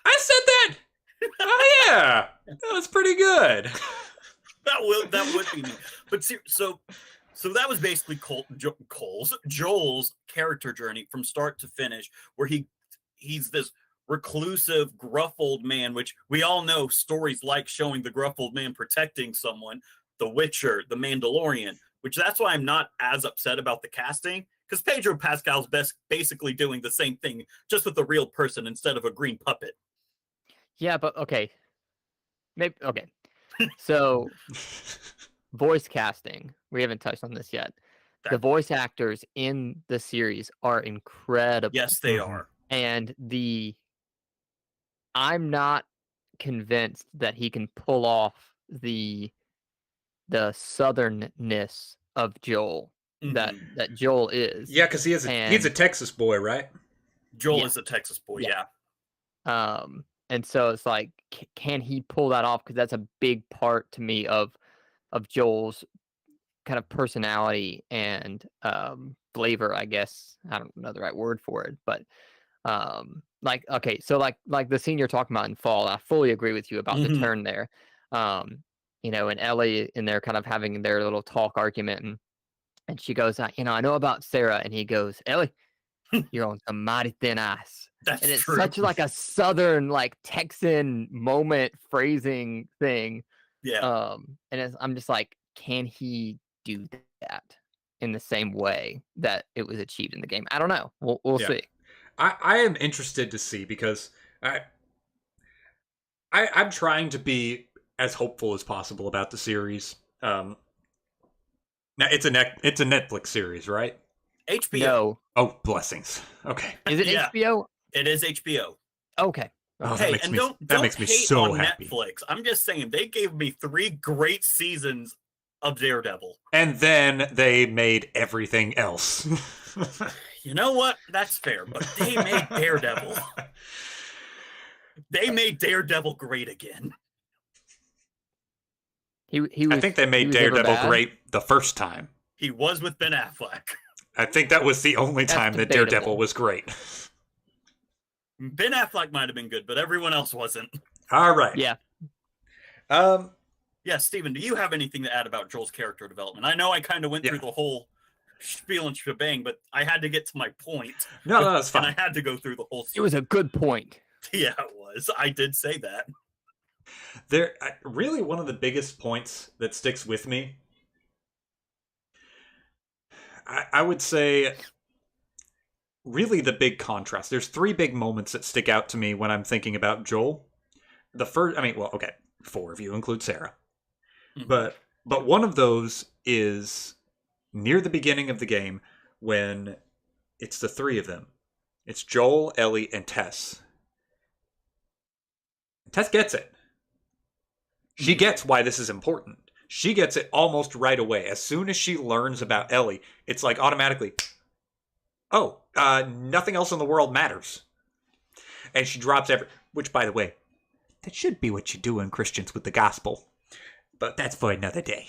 [SPEAKER 1] I said that! Oh, yeah! That was pretty good.
[SPEAKER 2] That would be me. But see, so that was basically Joel's character journey from start to finish, where he's this reclusive, gruff old man, which we all know stories like showing the gruff old man protecting someone, The Witcher, The Mandalorian, which that's why I'm not as upset about the casting, because Pedro Pascal's basically doing the same thing, just with a real person instead of a green puppet.
[SPEAKER 3] Yeah, but okay. Okay. So, voice casting. We haven't touched on this yet. The voice actors in the series are incredible.
[SPEAKER 2] Yes, they are.
[SPEAKER 3] And I'm not convinced that he can pull off the southernness of Joel that Joel is.
[SPEAKER 1] Yeah, because he's a Texas boy, right?
[SPEAKER 2] Joel is a Texas boy, yeah.
[SPEAKER 3] And so it's like, can he pull that off? Because that's a big part to me of Joel's kind of personality and flavor, I guess. I don't know the right word for it, but like the scene you're talking about in Fall, I fully agree with you about the turn there. And Ellie in there kind of having their little talk argument, and she goes, I know about Sarah, and he goes, Ellie, you're on some mighty thin ice.
[SPEAKER 2] That's
[SPEAKER 3] and it's
[SPEAKER 2] true.
[SPEAKER 3] Such like a Southern, like Texan moment phrasing thing.
[SPEAKER 2] Yeah.
[SPEAKER 3] I'm just like, can he do that? in the same way that it was achieved in the game. I don't know. We'll
[SPEAKER 1] Yeah.
[SPEAKER 3] see.
[SPEAKER 1] I am interested to see because I'm trying to be as hopeful as possible about the series. Now it's a Netflix series, right?
[SPEAKER 2] HBO.
[SPEAKER 3] No.
[SPEAKER 1] Oh, blessings. Okay.
[SPEAKER 3] Is it
[SPEAKER 2] Yeah.
[SPEAKER 3] HBO?
[SPEAKER 2] It is HBO.
[SPEAKER 3] Okay.
[SPEAKER 1] Oh, that
[SPEAKER 2] Hey,
[SPEAKER 1] makes
[SPEAKER 2] and
[SPEAKER 1] me
[SPEAKER 2] don't
[SPEAKER 1] makes me
[SPEAKER 2] hate
[SPEAKER 1] so
[SPEAKER 2] on
[SPEAKER 1] happy.
[SPEAKER 2] Netflix. I'm just saying they gave me 3 great seasons of Daredevil.
[SPEAKER 1] And then they made everything else.
[SPEAKER 2] You know what? That's fair, but they made Daredevil. They made Daredevil great again.
[SPEAKER 3] He was,
[SPEAKER 1] I think they
[SPEAKER 3] he
[SPEAKER 1] made
[SPEAKER 3] was never
[SPEAKER 1] Daredevil
[SPEAKER 3] bad.
[SPEAKER 1] great the first time.
[SPEAKER 2] He was with Ben Affleck.
[SPEAKER 1] I think that was the only
[SPEAKER 3] That's
[SPEAKER 1] time that
[SPEAKER 3] debatable.
[SPEAKER 1] Daredevil was great.
[SPEAKER 2] Ben Affleck might have been good, but everyone else wasn't.
[SPEAKER 1] All right.
[SPEAKER 3] Yeah.
[SPEAKER 2] Yeah, Steven, do you have anything to add about Joel's character development? I know I kind of went through the whole spiel and shebang, but I had to get to my point.
[SPEAKER 1] No, that's
[SPEAKER 2] And
[SPEAKER 1] fine.
[SPEAKER 2] I had to go through the whole
[SPEAKER 3] It was a good point.
[SPEAKER 2] Yeah, it was. I did say that.
[SPEAKER 1] There, really, one of the biggest points that sticks with me, I would say, really the big contrast. There's 3 big moments that stick out to me when I'm thinking about Joel. The first, 4 if you include Sarah.
[SPEAKER 2] Mhm.
[SPEAKER 1] But one of those is near the beginning of the game when it's the 3 of them. It's Joel, Ellie, and Tess. Tess gets it. She gets why this is important. She gets it almost right away. As soon as she learns about Ellie, it's like automatically, oh, nothing else in the world matters. And she drops which, by the way, that should be what you do in Christians with the gospel. But that's for another day.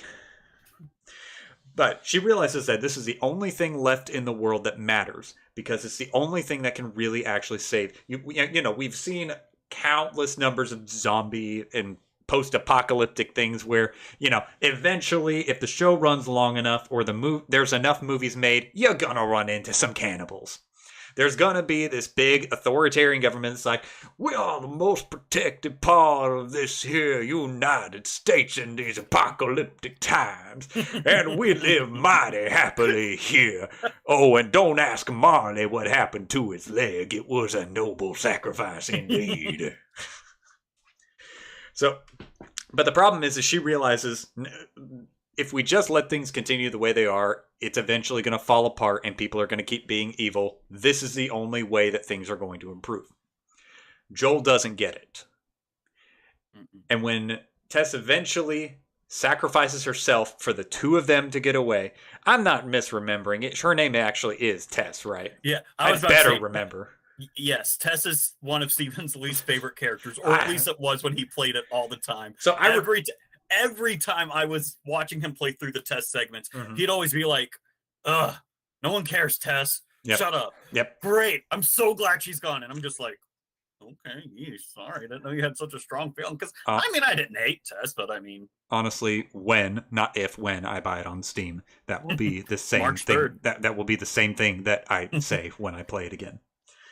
[SPEAKER 1] But she realizes that this is the only thing left in the world that matters because it's the only thing that can really actually save. We've seen countless numbers of zombie and post-apocalyptic things where, eventually if the show runs long enough or there's enough movies made, you're gonna run into some cannibals. There's gonna be this big authoritarian government that's like, we are the most protected part of this here United States in these apocalyptic times, and we live mighty happily here. Oh, and don't ask Marley what happened to his leg. It was a noble sacrifice indeed. So, but the problem is she realizes if we just let things continue the way they are, it's eventually going to fall apart and people are going to keep being evil. This is the only way that things are going to improve. Joel doesn't get it. And when Tess eventually sacrifices herself for the 2 of them to get away, I'm not misremembering it. Her name actually is Tess, right?
[SPEAKER 2] Yeah,
[SPEAKER 1] I
[SPEAKER 2] was about to
[SPEAKER 1] better
[SPEAKER 2] say,
[SPEAKER 1] remember.
[SPEAKER 2] Yes, Tess is one of Steven's least favorite characters, or at least it was when he played it all the time.
[SPEAKER 1] So
[SPEAKER 2] every time I was watching him play through the Tess segments, he'd always be like, "Ugh, no one cares, Tess.
[SPEAKER 1] Yep.
[SPEAKER 2] Shut up."
[SPEAKER 1] Yep.
[SPEAKER 2] Great. I'm so glad she's gone, and I'm just like, okay, sorry, I didn't know you had such a strong feeling. Because I didn't hate Tess, but I mean,
[SPEAKER 1] honestly, when I buy it on Steam, that will be the same
[SPEAKER 2] March
[SPEAKER 1] thing.
[SPEAKER 2] 3rd.
[SPEAKER 1] That will be the same thing that I say when I play it again.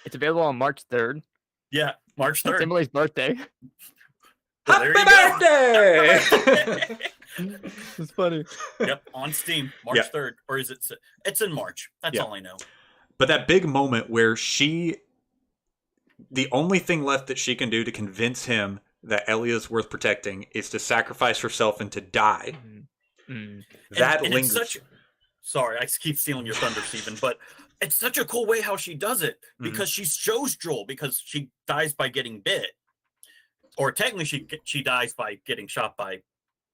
[SPEAKER 3] It's available on March 3rd.
[SPEAKER 2] Yeah, March
[SPEAKER 3] That's
[SPEAKER 2] 3rd.
[SPEAKER 3] Emily's birthday.
[SPEAKER 2] Well,
[SPEAKER 1] Happy birthday!
[SPEAKER 3] It's funny.
[SPEAKER 2] Yep, on Steam, March 3rd. Or is it? It's in March. That's all I know.
[SPEAKER 1] But that big moment where the only thing left that she can do to convince him that Ellie is worth protecting is to sacrifice herself and to die. That
[SPEAKER 2] and
[SPEAKER 1] lingers.
[SPEAKER 2] Sorry, I keep stealing your thunder, Steven, but it's such a cool way how she does it because she shows Joel because she dies by getting bit, or technically she dies by getting shot by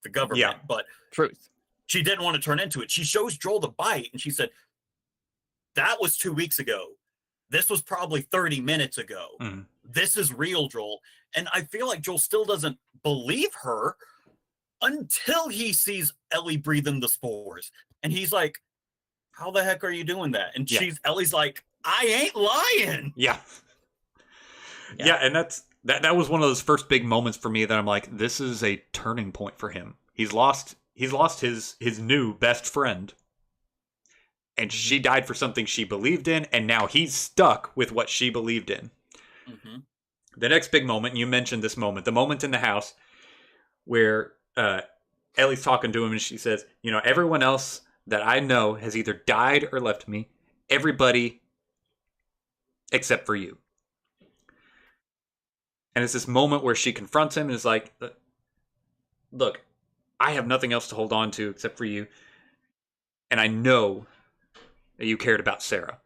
[SPEAKER 2] the government. But
[SPEAKER 3] Truth.
[SPEAKER 2] She didn't want to turn into it. She shows Joel the bite, and she said, "That was 2 weeks ago. This was probably 30 minutes ago. This is real, Joel." And I feel like Joel still doesn't believe her until he sees Ellie breathing the spores, and he's like, "How the heck are you doing that?" And Ellie's like, "I ain't lying."
[SPEAKER 1] Yeah, and that was one of those first big moments for me that I'm like, this is a turning point for him. He's lost his new best friend. And she died for something she believed in, and now he's stuck with what she believed in. The next big moment, and you mentioned this moment, the moment in the house where Ellie's talking to him and she says, everyone else that I know has either died or left me. Everybody except for you. And it's this moment where she confronts him and is like, look, I have nothing else to hold on to except for you. And I know that you cared about Sarah.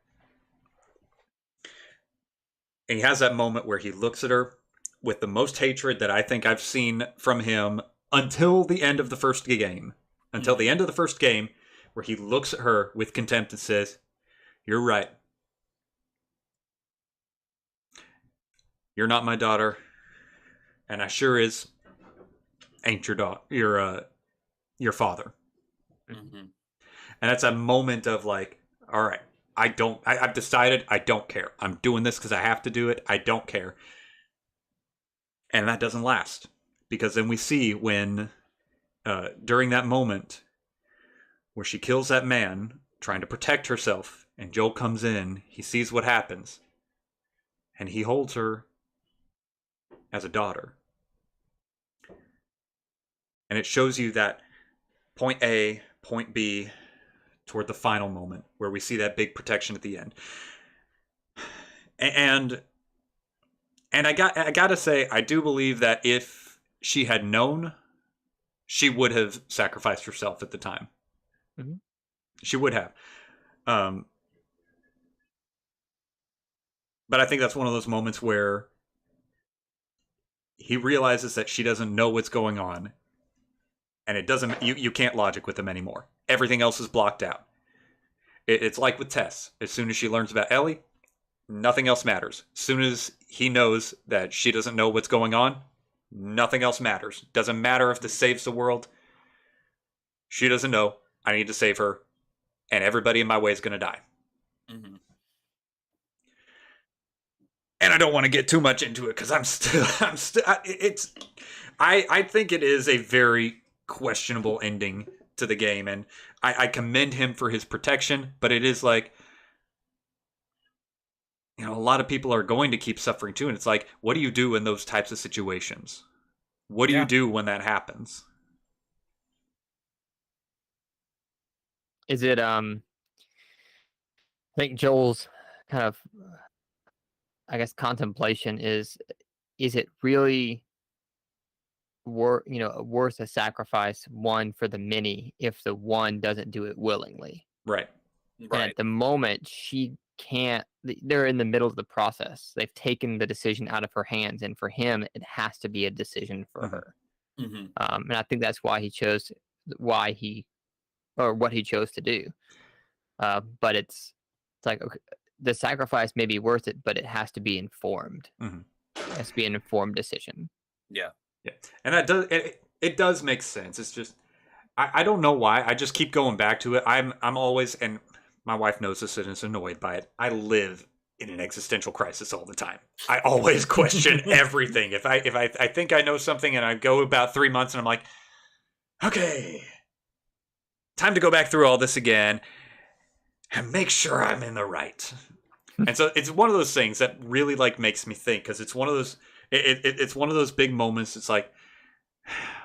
[SPEAKER 1] And he has that moment where he looks at her with the most hatred that I think I've seen from him until the end of the first game. Until the end of the first game, where he looks at her with contempt and says, "You're right. You're not my daughter, and I sure ain't your daughter, your father."
[SPEAKER 2] Mm-hmm.
[SPEAKER 1] And that's a moment of like, all right, I've decided I don't care. I'm doing this because I have to do it. I don't care. And that doesn't last, because then we see when, during that moment where she kills that man trying to protect herself, and Joel comes in, he sees what happens, and he holds her as a daughter. And it shows you that point A, point B, toward the final moment where we see that big protection at the end. And I gotta say, I do believe that if she had known, she would have sacrificed herself at the time.
[SPEAKER 3] Mm-hmm.
[SPEAKER 1] She would have. But I think that's one of those moments where he realizes that she doesn't know what's going on. And it doesn't, you can't logic with him anymore. Everything else is blocked out. It's like with Tess. As soon as she learns about Ellie, nothing else matters. As soon as he knows that she doesn't know what's going on, nothing else matters. Doesn't matter if this saves the world. She doesn't know. I need to save her. And everybody in my way is going to die.
[SPEAKER 2] Mm-hmm.
[SPEAKER 1] And I don't want to get too much into it because I think it is a very questionable ending to the game, and I commend him for his protection, but it is like, a lot of people are going to keep suffering too, and it's like, what do you do in those types of situations? What do you do when that happens?
[SPEAKER 3] Is it I think Joel's kind of, I guess, contemplation is it really worth a sacrifice, one for the many, if the one doesn't do it willingly?
[SPEAKER 1] Right.
[SPEAKER 3] And
[SPEAKER 2] Right.
[SPEAKER 3] at the moment, she can't. They're in the middle of the process. They've taken the decision out of her hands, and for him, it has to be a decision for her.
[SPEAKER 2] Mm-hmm.
[SPEAKER 3] And I think that's what he chose to do. But it's like, okay, the sacrifice may be worth it, but it has to be informed.
[SPEAKER 1] Mm-hmm.
[SPEAKER 3] It has to be an informed decision.
[SPEAKER 2] Yeah.
[SPEAKER 1] Yeah. And that does, it does make sense. It's just, I don't know why. I just keep going back to it. I'm always, and my wife knows this and is annoyed by it, I live in an existential crisis all the time. I always question everything. If I think I know something and I go about 3 months and I'm like, okay, time to go back through all this again and make sure I'm in the right. And so it's one of those things that really like makes me think, because it's one of those, it's one of those big moments. It's like,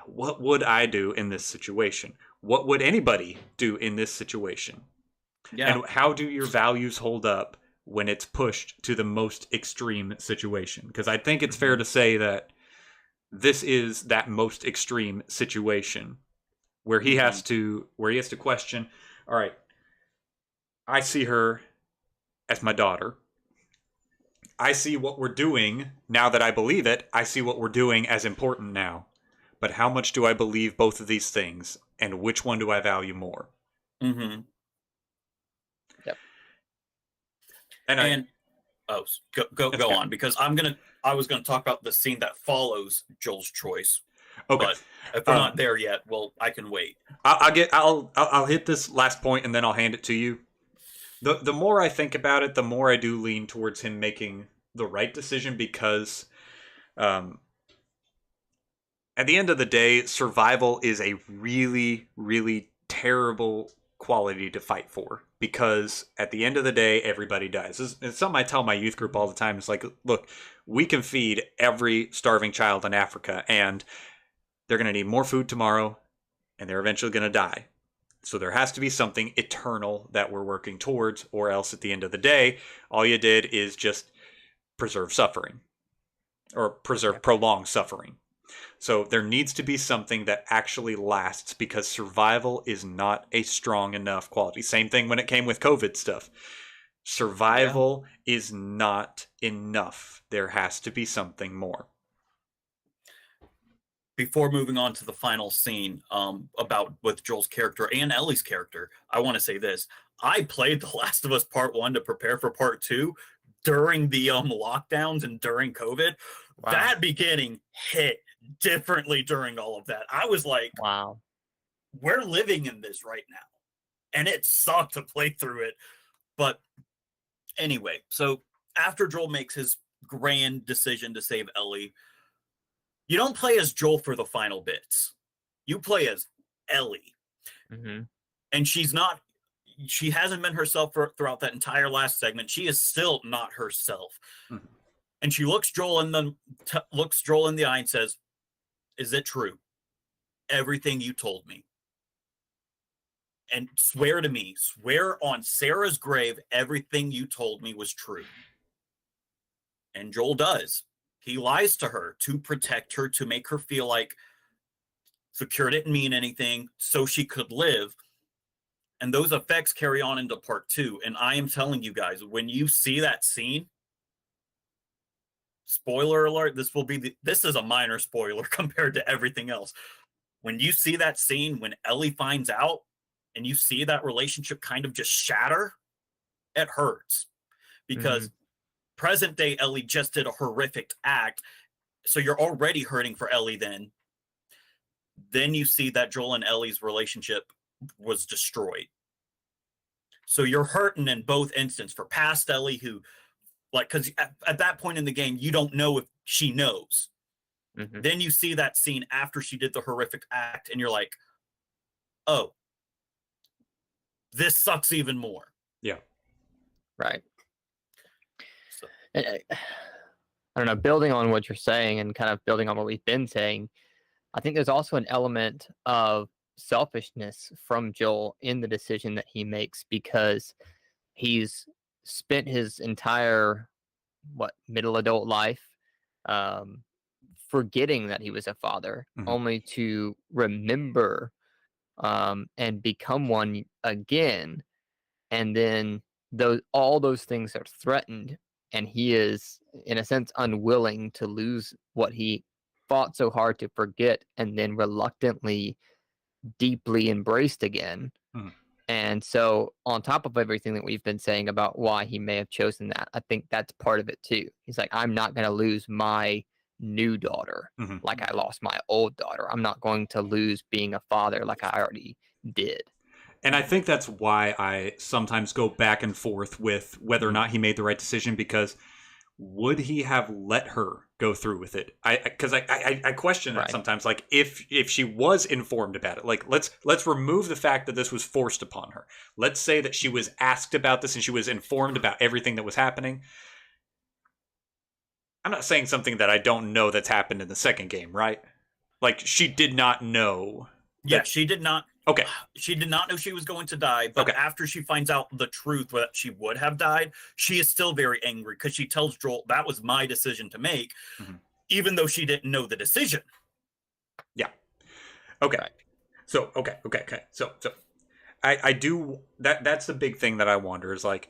[SPEAKER 1] what would I do in this situation? What would anybody do in this situation?
[SPEAKER 2] Yeah.
[SPEAKER 1] And how do your values hold up when it's pushed to the most extreme situation? Because I think it's fair to say that this is that most extreme situation where he has to question, all right, I see her as my daughter. I see what we're doing now that I believe it. I see what we're doing as important now. But how much do I believe both of these things, and which one do I value more?
[SPEAKER 2] Mm-hmm.
[SPEAKER 3] Yep.
[SPEAKER 2] And go on, because I was gonna talk about the scene that follows Joel's choice.
[SPEAKER 1] Okay.
[SPEAKER 2] But if we're not there yet, well, I can wait.
[SPEAKER 1] I'll hit this last point and then I'll hand it to you. The more I think about it, the more I do lean towards him making the right decision, because at the end of the day, survival is a really, really terrible quality to fight for, because at the end of the day, everybody dies. It's something I tell my youth group all the time. It's like, look, we can feed every starving child in Africa, and they're going to need more food tomorrow, and they're eventually going to die. So there has to be something eternal that we're working towards, or else at the end of the day, all you did is just preserve suffering or preserve prolonged suffering. So there needs to be something that actually lasts, because survival is not a strong enough quality. Same thing when it came with COVID stuff. Survival is not enough. There has to be something more.
[SPEAKER 2] Before moving on to the final scene, about with Joel's character and Ellie's character, I want to say this. I played The Last of Us Part 1 to prepare for Part 2 during the lockdowns and during COVID.
[SPEAKER 3] Wow.
[SPEAKER 2] That beginning hit differently during all of that. I was like,
[SPEAKER 3] Wow.
[SPEAKER 2] we're living in this right now. And it sucked to play through it. But anyway, so after Joel makes his grand decision to save Ellie, you don't play as Joel for the final bits. You play as Ellie.
[SPEAKER 3] Mm-hmm.
[SPEAKER 2] And she hasn't been herself throughout that entire last segment. She is still not herself.
[SPEAKER 1] Mm-hmm.
[SPEAKER 2] And she looks Joel in the eye and says, "Is it true? Everything you told me. And swear to me, swear on Sarah's grave, everything you told me was true." And Joel does. He lies to her to protect her, to make her feel like the cure didn't mean anything, so she could live. And those effects carry on into Part 2. And I am telling you guys, when you see that scene, spoiler alert, this is a minor spoiler compared to everything else. When you see that scene, when Ellie finds out and you see that relationship kind of just shatter, it hurts. Because present day Ellie just did a horrific act. So you're already hurting for Ellie then. Then you see that Joel and Ellie's relationship was destroyed. So you're hurting in both instances for past Ellie, who, like, because at that point in the game, you don't know if she knows. Mm-hmm. Then you see that scene after she did the horrific act, and you're like, oh, this sucks even more.
[SPEAKER 1] Yeah.
[SPEAKER 3] Right.
[SPEAKER 2] So.
[SPEAKER 3] I don't know, building on what you're saying and kind of building on what we've been saying, I think there's also an element of selfishness from Joel in the decision that he makes, because he's spent his entire middle adult life forgetting that he was a father, only to remember and become one again, and then all those things are threatened, and he is in a sense unwilling to lose what he fought so hard to forget and then reluctantly deeply embraced again. And so on top of everything that we've been saying about why he may have chosen that, I think that's part of it too. He's like, I'm not going to lose my new daughter like I lost my old daughter. I'm not going to lose being a father like I already did.
[SPEAKER 1] And I think that's why I sometimes go back and forth with whether or not he made the right decision, because would he have let her go through with it? Because I question that sometimes. Like, if she was informed about it, like let's remove the fact that this was forced upon her. Let's say that she was asked about this and she was informed about everything that was happening. I'm not saying something that I don't know that's happened in the second game, right? Like, she did not know.
[SPEAKER 2] Yeah, she did not.
[SPEAKER 1] Okay.
[SPEAKER 2] She did not know she was going to die, but after she finds out the truth that she would have died, she is still very angry because she tells Joel, that was my decision to make, even though she didn't know the decision.
[SPEAKER 1] Yeah. Okay. Right. So, okay. So I do, that's the big thing that I wonder is, like,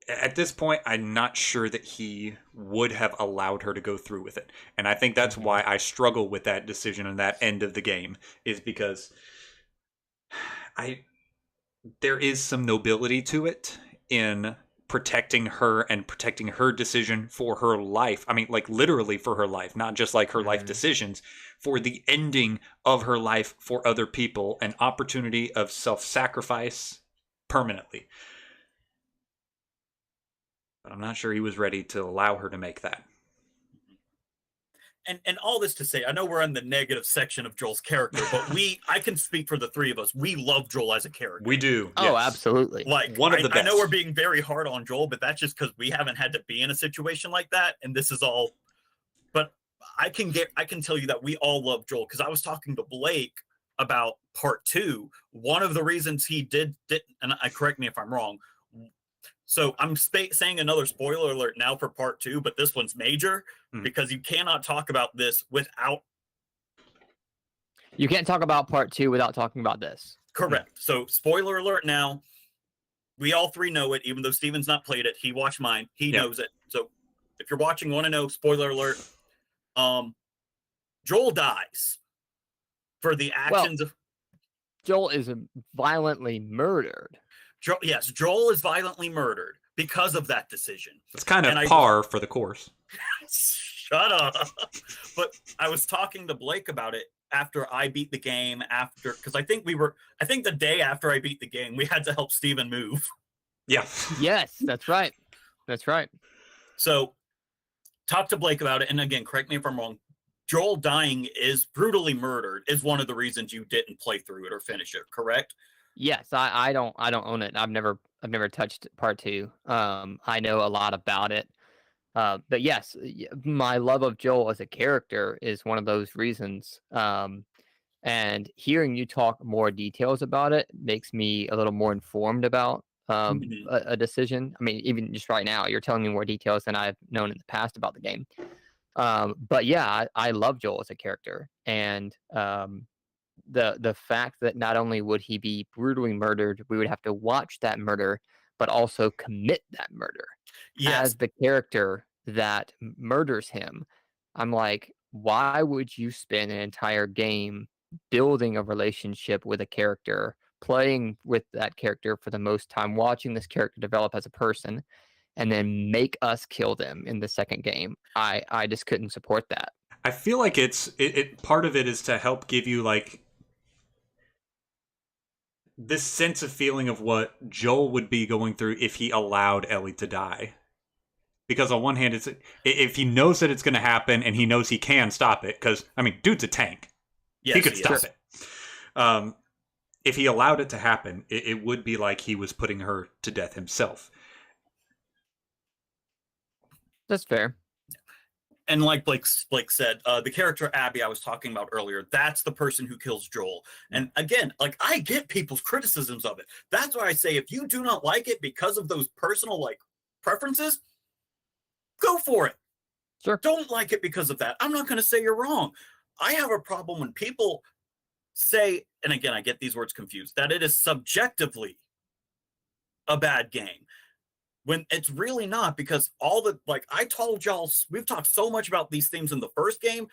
[SPEAKER 1] at this point, I'm not sure that he would have allowed her to go through with it. And I think that's why I struggle with that decision and that end of the game, is because there is some nobility to it in protecting her and protecting her decision for her life. I mean, like, literally for her life, not just like her life decisions, for the ending of her life for other people, an opportunity of self-sacrifice permanently. But I'm not sure he was ready to allow her to make that.
[SPEAKER 2] And all this to say, I know we're in the negative section of Joel's character, but I can speak for the three of us. We love Joel as a character.
[SPEAKER 1] We do.
[SPEAKER 3] Oh, yes. Absolutely.
[SPEAKER 2] Like,
[SPEAKER 1] one of the best.
[SPEAKER 2] I know we're being very hard on Joel, but that's just because we haven't had to be in a situation like that. And this is all, but I can tell you that we all love Joel, because I was talking to Blake about part 2, one of the reasons he did, and I correct me if I'm wrong. So I'm saying another spoiler alert now for part 2, but this one's major because you cannot talk about this without.
[SPEAKER 3] You can't talk about part 2 without talking about this.
[SPEAKER 2] Correct. So spoiler alert now. We all three know it, even though Steven's not played it. He watched mine. He knows it. So if you're watching, want to know, spoiler alert. Joel dies for the actions of.
[SPEAKER 3] Joel is violently murdered.
[SPEAKER 2] Yes, Joel is violently murdered because of that decision.
[SPEAKER 1] It's kind of par for the course.
[SPEAKER 2] Shut up. But I was talking to Blake about it after I beat the game, because I think the day after I beat the game, we had to help Steven move.
[SPEAKER 1] Yeah.
[SPEAKER 3] Yes, that's right. That's right.
[SPEAKER 2] So talk to Blake about it. And again, correct me if I'm wrong. Joel dying is brutally murdered is one of the reasons you didn't play through it or finish it, correct?
[SPEAKER 3] Yes, I don't own it. I've never touched part 2. I know a lot about it. But yes, my love of Joel as a character is one of those reasons. And hearing you talk more details about it makes me a little more informed about a decision. I mean, even just right now, you're telling me more details than I've known in the past about the game. But yeah, I love Joel as a character, and the fact that not only would he be brutally murdered, we would have to watch that murder, but also commit that murder as the character that murders him. I'm like, why would you spend an entire game building a relationship with a character, playing with that character for the most time, watching this character develop as a person, and then make us kill them in the second game? I just couldn't support that.
[SPEAKER 1] I feel like it part of it is to help give you like this sense of feeling of what Joel would be going through if he allowed Ellie to die. Because on one hand, it's if he knows that it's going to happen and he knows he can stop it, because, I mean, dude's a tank. Yes, he could stop it. If he allowed it to happen, it would be like he was putting her to death himself.
[SPEAKER 3] That's fair.
[SPEAKER 2] And like Blake said, the character Abby I was talking about earlier, that's the person who kills Joel. And again, like, I get people's criticisms of it. That's why I say, if you do not like it because of those personal, like, preferences, go for it.
[SPEAKER 3] Sure.
[SPEAKER 2] Don't like it because of that. I'm not going to say you're wrong. I have a problem when people say, and again, I get these words confused, that it is subjectively a bad game, when it's really not, because like I told y'all, we've talked so much about these themes in the first game.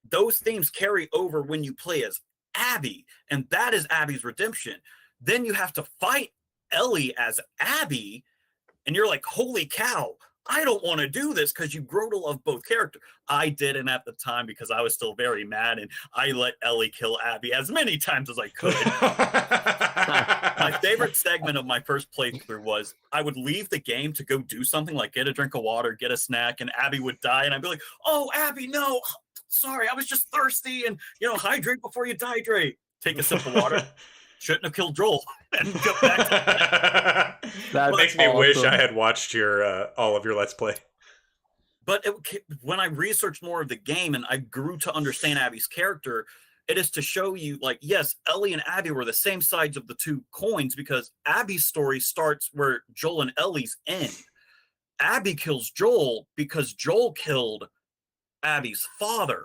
[SPEAKER 2] Those themes carry over when you play as Abby, and that is Abby's redemption. Then you have to fight Ellie as Abby, and you're like, holy cow, I don't want to do this, because you grow to love both characters. I didn't at the time because I was still very mad, and I let Ellie kill Abby as many times as I could. My favorite segment of my first playthrough was I would leave the game to go do something like get a drink of water, get a snack, and Abby would die, and I'd be like, oh, Abby, no, sorry, I was just thirsty, and, hydrate before you dehydrate. Take a sip of water. Shouldn't have killed Joel. And go back to
[SPEAKER 1] that makes me wish I had watched your all of your Let's Play.
[SPEAKER 2] But when I researched more of the game and I grew to understand Abby's character, it is to show you, like, yes, Ellie and Abby were the same sides of the two coins, because Abby's story starts where Joel and Ellie's end. Abby kills Joel because Joel killed Abby's father.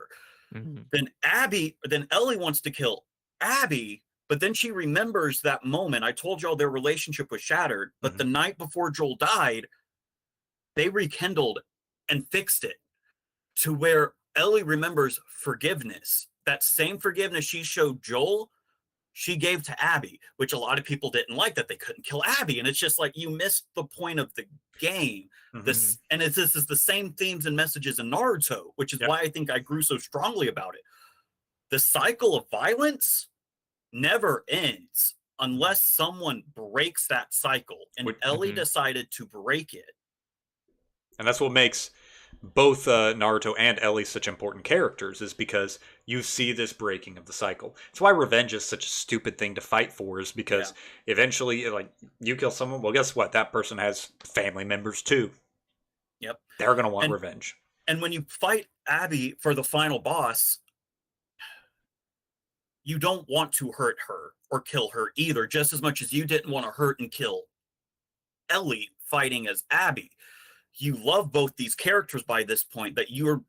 [SPEAKER 3] Mm-hmm.
[SPEAKER 2] Then Ellie wants to kill Abby, but then she remembers that moment. I told y'all their relationship was shattered, but the night before Joel died, they rekindled and fixed it to where Ellie remembers forgiveness. That same forgiveness she showed Joel, she gave to Abby, which a lot of people didn't like, that they couldn't kill Abby. And it's just like, you missed the point of the game. This is the same themes and messages in Naruto, which is why I think I grew so strongly about it. The cycle of violence never ends unless someone breaks that cycle, and Ellie decided to break it.
[SPEAKER 1] And that's what makes both Naruto and Ellie such important characters, is because you see this breaking of the cycle. It's why revenge is such a stupid thing to fight for, is because eventually, like, you kill someone, well, guess what? That person has family members too.
[SPEAKER 2] Yep.
[SPEAKER 1] They're going to want revenge.
[SPEAKER 2] And when you fight Abby for the final boss, you don't want to hurt her or kill her either, just as much as you didn't want to hurt and kill Ellie fighting as Abby. You love both these characters by this point that you're.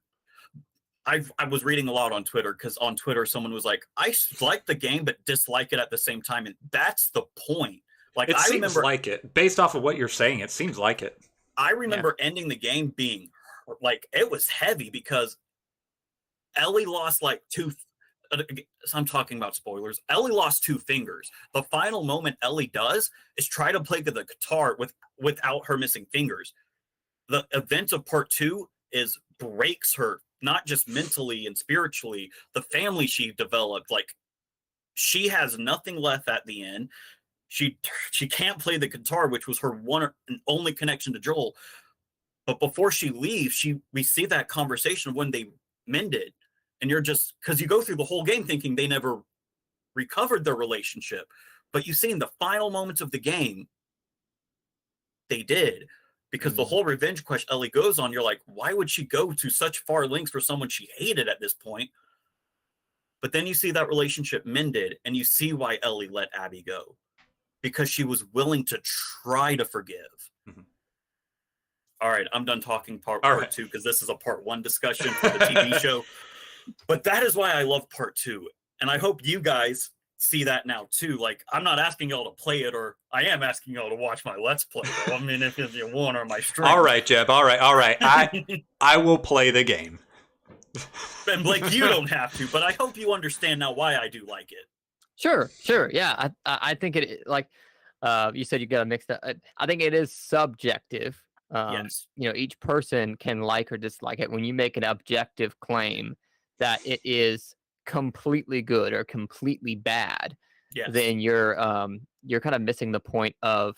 [SPEAKER 2] I was reading a lot on Twitter, because on Twitter someone was like, I like the game but dislike it at the same time, and that's the point. Like,
[SPEAKER 1] It
[SPEAKER 2] I
[SPEAKER 1] seems
[SPEAKER 2] remember,
[SPEAKER 1] like it. Based off of what you're saying, it seems like it.
[SPEAKER 2] I remember ending the game being like, it was heavy because Ellie lost like two. I'm talking about spoilers. Ellie lost 2 fingers. The final moment Ellie does is try to play the guitar without her missing fingers. The event of part 2 is breaks her, not just mentally and spiritually. The family she developed, like, she has nothing left at the end. She can't play the guitar, which was her one and only connection to Joel. But before she leaves, we see that conversation of when they mended. And you're just, because you go through the whole game thinking they never recovered their relationship. But you see in the final moments of the game, they did. Because the whole revenge quest Ellie goes on, you're like, why would she go to such far lengths for someone she hated at this point? But then you see that relationship mended, and you see why Ellie let Abby go. Because she was willing to try to forgive.
[SPEAKER 1] Mhm.
[SPEAKER 2] All right, I'm done talking part
[SPEAKER 1] right.
[SPEAKER 2] 2, because this is a part 1 discussion for the TV show. But that is why I love part 2. And I hope you guys see that now too. Like, I'm not asking y'all to play it, or I am asking y'all to watch my Let's Play, though. I mean, if you want, or my stream.
[SPEAKER 1] All right, Jeb. All right. I will play the game.
[SPEAKER 2] And Blake, you don't have to, but I hope you understand now why I do like it.
[SPEAKER 3] Sure. Yeah, I think it, like you said, you got to mix that. I think it is subjective.
[SPEAKER 2] Yes.
[SPEAKER 3] Each person can like or dislike it. When you make an objective claim that it is completely good or completely bad,
[SPEAKER 2] Yes.
[SPEAKER 3] then you're kind of missing the point of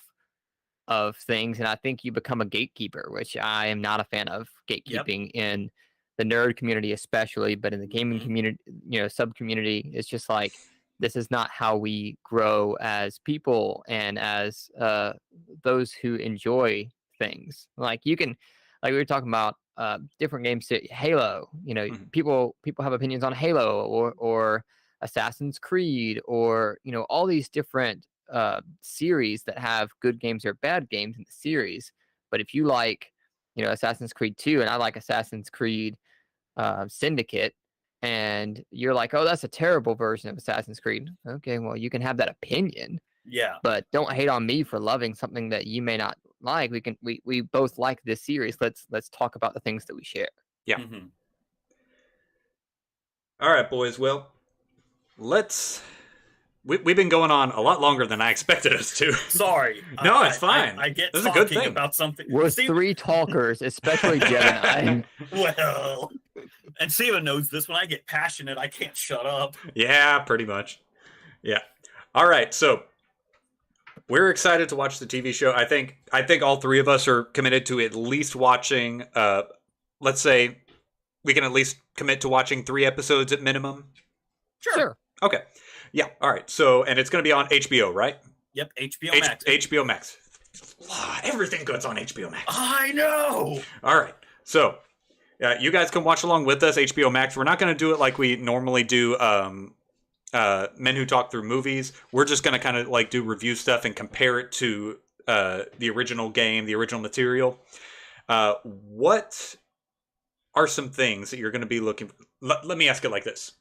[SPEAKER 3] things. And I think you become a gatekeeper, which I am not a fan of gatekeeping in the nerd community, especially, but in the gaming community, sub community, it's just like, this is not how we grow as people and as those who enjoy things. Like, you can, like we were talking about different games, Halo, people have opinions on Halo or Assassin's Creed, or all these different series that have good games or bad games in the series. But if you like Assassin's Creed 2 and I like Assassin's Creed Syndicate, and you're like, oh, that's a terrible version of Assassin's Creed, okay, well, you can have that opinion, but don't hate on me for loving something that you may not like. We both like this series. Let's talk about the things that we share.
[SPEAKER 1] All right, boys. Well, we've been going on a lot longer than I expected us to.
[SPEAKER 2] Sorry.
[SPEAKER 1] No, it's fine.
[SPEAKER 2] I get
[SPEAKER 1] this is a good
[SPEAKER 2] talking
[SPEAKER 1] thing
[SPEAKER 2] about something.
[SPEAKER 3] We're 3 talkers, especially Jeb and I.
[SPEAKER 2] Well, and Steven knows this. When I get passionate, I can't shut up.
[SPEAKER 1] Yeah, pretty much. Yeah. All right, so we're excited to watch the TV show. I think all 3 of us are committed to at least watching. Let's say we can at least commit to watching 3 episodes at minimum.
[SPEAKER 3] Sure.
[SPEAKER 1] Okay. Yeah. All right. So, and it's going to be on HBO, right?
[SPEAKER 2] Yep. HBO Max.
[SPEAKER 1] HBO Max. Everything good's on HBO Max.
[SPEAKER 2] I know.
[SPEAKER 1] All right. So, you guys can watch along with us, HBO Max. We're not going to do it like we normally do Men Who Talk Through Movies. We're just going to kind of like do review stuff and compare it to the original game, the original material. What are some things that you're going to be looking for? Let me ask it like this.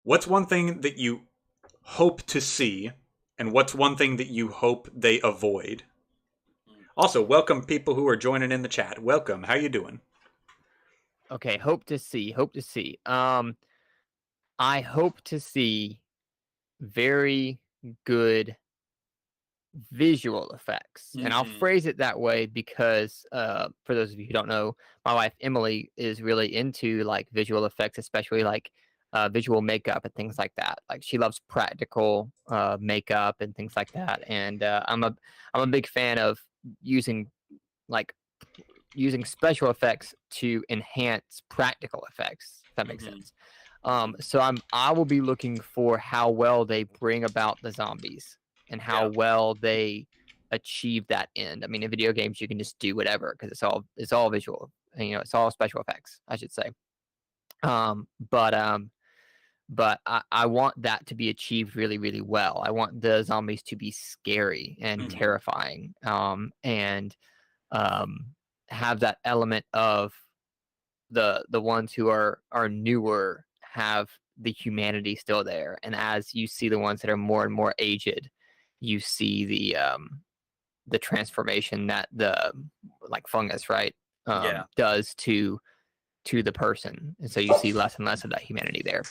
[SPEAKER 1] What's one thing that you hope to see, and what's one thing that you hope they avoid? Also, welcome people who are joining in the chat. Welcome. How you doing?
[SPEAKER 3] Okay, hope to see. I hope to see very good visual effects. And I'll phrase it that way because for those of you who don't know, my wife Emily is really into like visual effects, especially like visual makeup and things like that. Like, she loves practical makeup and things like that. And I'm a big fan of using special effects to enhance practical effects, if that makes sense. So I will be looking for how well they bring about the zombies and how well they achieve that end. I mean, in video games you can just do whatever because it's all visual. It's all special effects, I should say. But but I want that to be achieved really, really well. I want the zombies to be scary and
[SPEAKER 2] Mhm.
[SPEAKER 3] terrifying, and um, have that element of the ones who are newer have the humanity still there. And as you see the ones that are more and more aged, you see the transformation that the like fungus, right,
[SPEAKER 2] Yeah.
[SPEAKER 3] does to the person, and so you see less and less of that humanity there.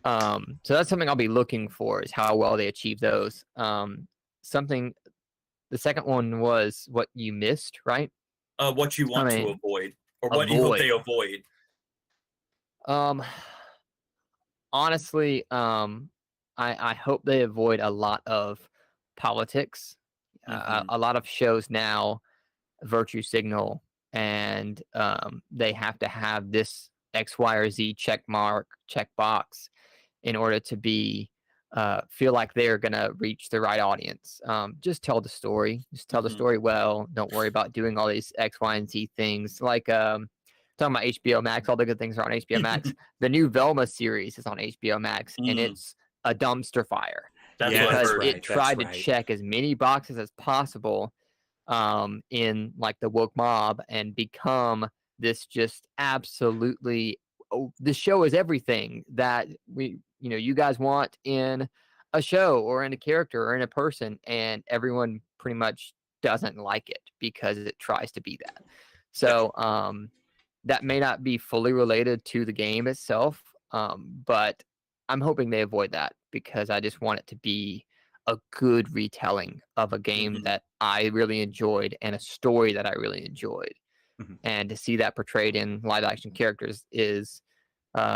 [SPEAKER 3] So that's something I'll be looking for, is how well they achieve those. Something The second one was what you missed, right?
[SPEAKER 2] What you
[SPEAKER 3] I
[SPEAKER 2] want to
[SPEAKER 3] mean,
[SPEAKER 2] avoid, or what you hope
[SPEAKER 3] avoid.
[SPEAKER 2] they avoid.
[SPEAKER 3] Um, Honestly, I hope they avoid a lot of politics.
[SPEAKER 2] Mhm.
[SPEAKER 3] A lot of shows now virtue signal, and they have to have this X, Y, or Z check box in order to be feel like they're gonna reach the right audience. Just tell the story. Just tell the
[SPEAKER 2] Mhm.
[SPEAKER 3] story well. Don't worry about doing all these X, Y, and Z things. Like talking about HBO Max, all the good things are on HBO Max. The new Velma series is on HBO Max, and
[SPEAKER 2] Mm,
[SPEAKER 3] it's a dumpster fire
[SPEAKER 2] that's
[SPEAKER 1] Yeah,
[SPEAKER 2] what I've
[SPEAKER 1] that's
[SPEAKER 3] because
[SPEAKER 2] heard.
[SPEAKER 3] it
[SPEAKER 1] right. That's
[SPEAKER 3] tried to
[SPEAKER 1] right.
[SPEAKER 3] check as many boxes as possible in like the woke mob and become this just absolutely, oh, this show is everything that you guys want in a show or in a character or in a person, and everyone pretty much doesn't like it because it tries to be that.
[SPEAKER 1] Yeah.
[SPEAKER 3] So that may not be fully related to the game itself, but I'm hoping they avoid that because I just want it to be a good retelling of a game
[SPEAKER 2] Mhm.
[SPEAKER 3] that I really enjoyed and a story that I really enjoyed.
[SPEAKER 1] Mhm.
[SPEAKER 3] And to see that portrayed in live action characters is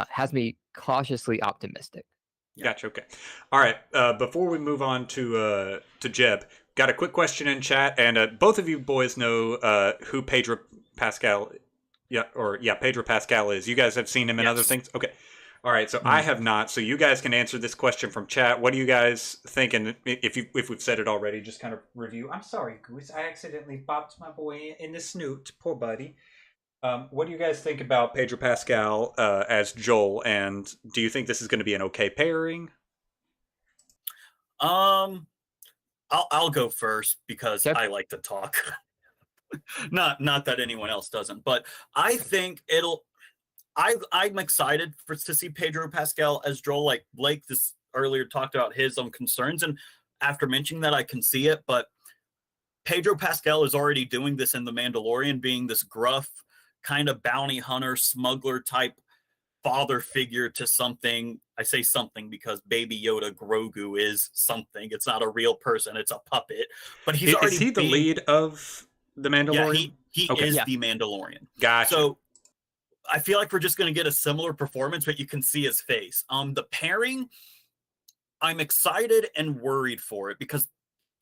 [SPEAKER 3] has me cautiously optimistic.
[SPEAKER 2] Yeah.
[SPEAKER 1] Gotcha. Okay. All right. Before we move on to Jeb, got a quick question in chat, and both of you boys know who Pedro Pascal, Pedro Pascal is. You guys have seen him in other
[SPEAKER 2] Yes.
[SPEAKER 1] things. Okay. All right. So I
[SPEAKER 3] Mhm.
[SPEAKER 1] have not. So you guys can answer this question from chat. What do you guys think? And if we've said it already, just kind of review. I'm sorry, Goose. I accidentally bopped my boy in the snoot. Poor buddy. What do you guys think about Pedro Pascal as Joel? And do you think this is going to be an okay pairing?
[SPEAKER 2] Um, I'll go first because
[SPEAKER 3] Okay.
[SPEAKER 2] I like to talk. Not that anyone else doesn't, but I think it'll. I'm excited to see Pedro Pascal as Joel. Like Blake this earlier talked about his own concerns, and after mentioning that, I can see it. But Pedro Pascal is already doing this in The Mandalorian, being this gruff kind of bounty hunter, smuggler type father figure to something. I say something because Baby Yoda Grogu is something. It's not a real person; it's a puppet. But he's
[SPEAKER 1] Is
[SPEAKER 2] already
[SPEAKER 1] he the
[SPEAKER 2] being,
[SPEAKER 1] lead of the
[SPEAKER 2] yeah,
[SPEAKER 1] Mandalorian?
[SPEAKER 2] he
[SPEAKER 1] Okay,
[SPEAKER 2] is
[SPEAKER 3] Yeah.
[SPEAKER 2] the Mandalorian.
[SPEAKER 1] gotcha.
[SPEAKER 2] So I feel like we're just going to get a similar performance, but you can see his face. The pairing, I'm excited and worried for it because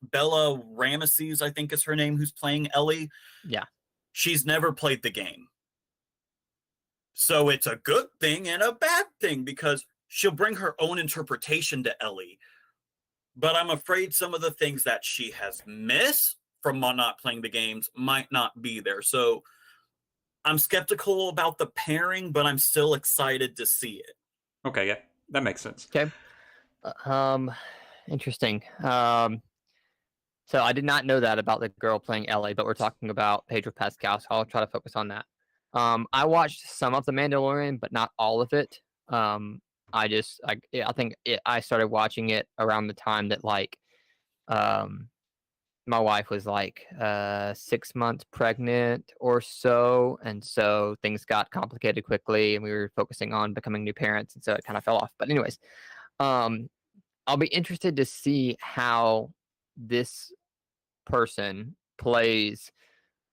[SPEAKER 2] Bella Ramesses, I think is her name, who's playing Ellie.
[SPEAKER 3] Yeah.
[SPEAKER 2] She's never played the game. So it's a good thing and a bad thing because she'll bring her own interpretation to Ellie. But I'm afraid some of the things that she has missed from not playing the games might not be there. So I'm skeptical about the pairing, but I'm still excited to see it.
[SPEAKER 1] Okay, yeah, that makes sense.
[SPEAKER 3] Okay. Interesting. So I did not know that about the girl playing Ellie, but we're talking about Pedro Pascal, so I'll try to focus on that. I watched some of The Mandalorian, but not all of it. I think I started watching it around the time that um, my wife was 6 months pregnant or so, and so things got complicated quickly, and we were focusing on becoming new parents, and so it kind of fell off. But anyways, um, I'll be interested to see how this person plays,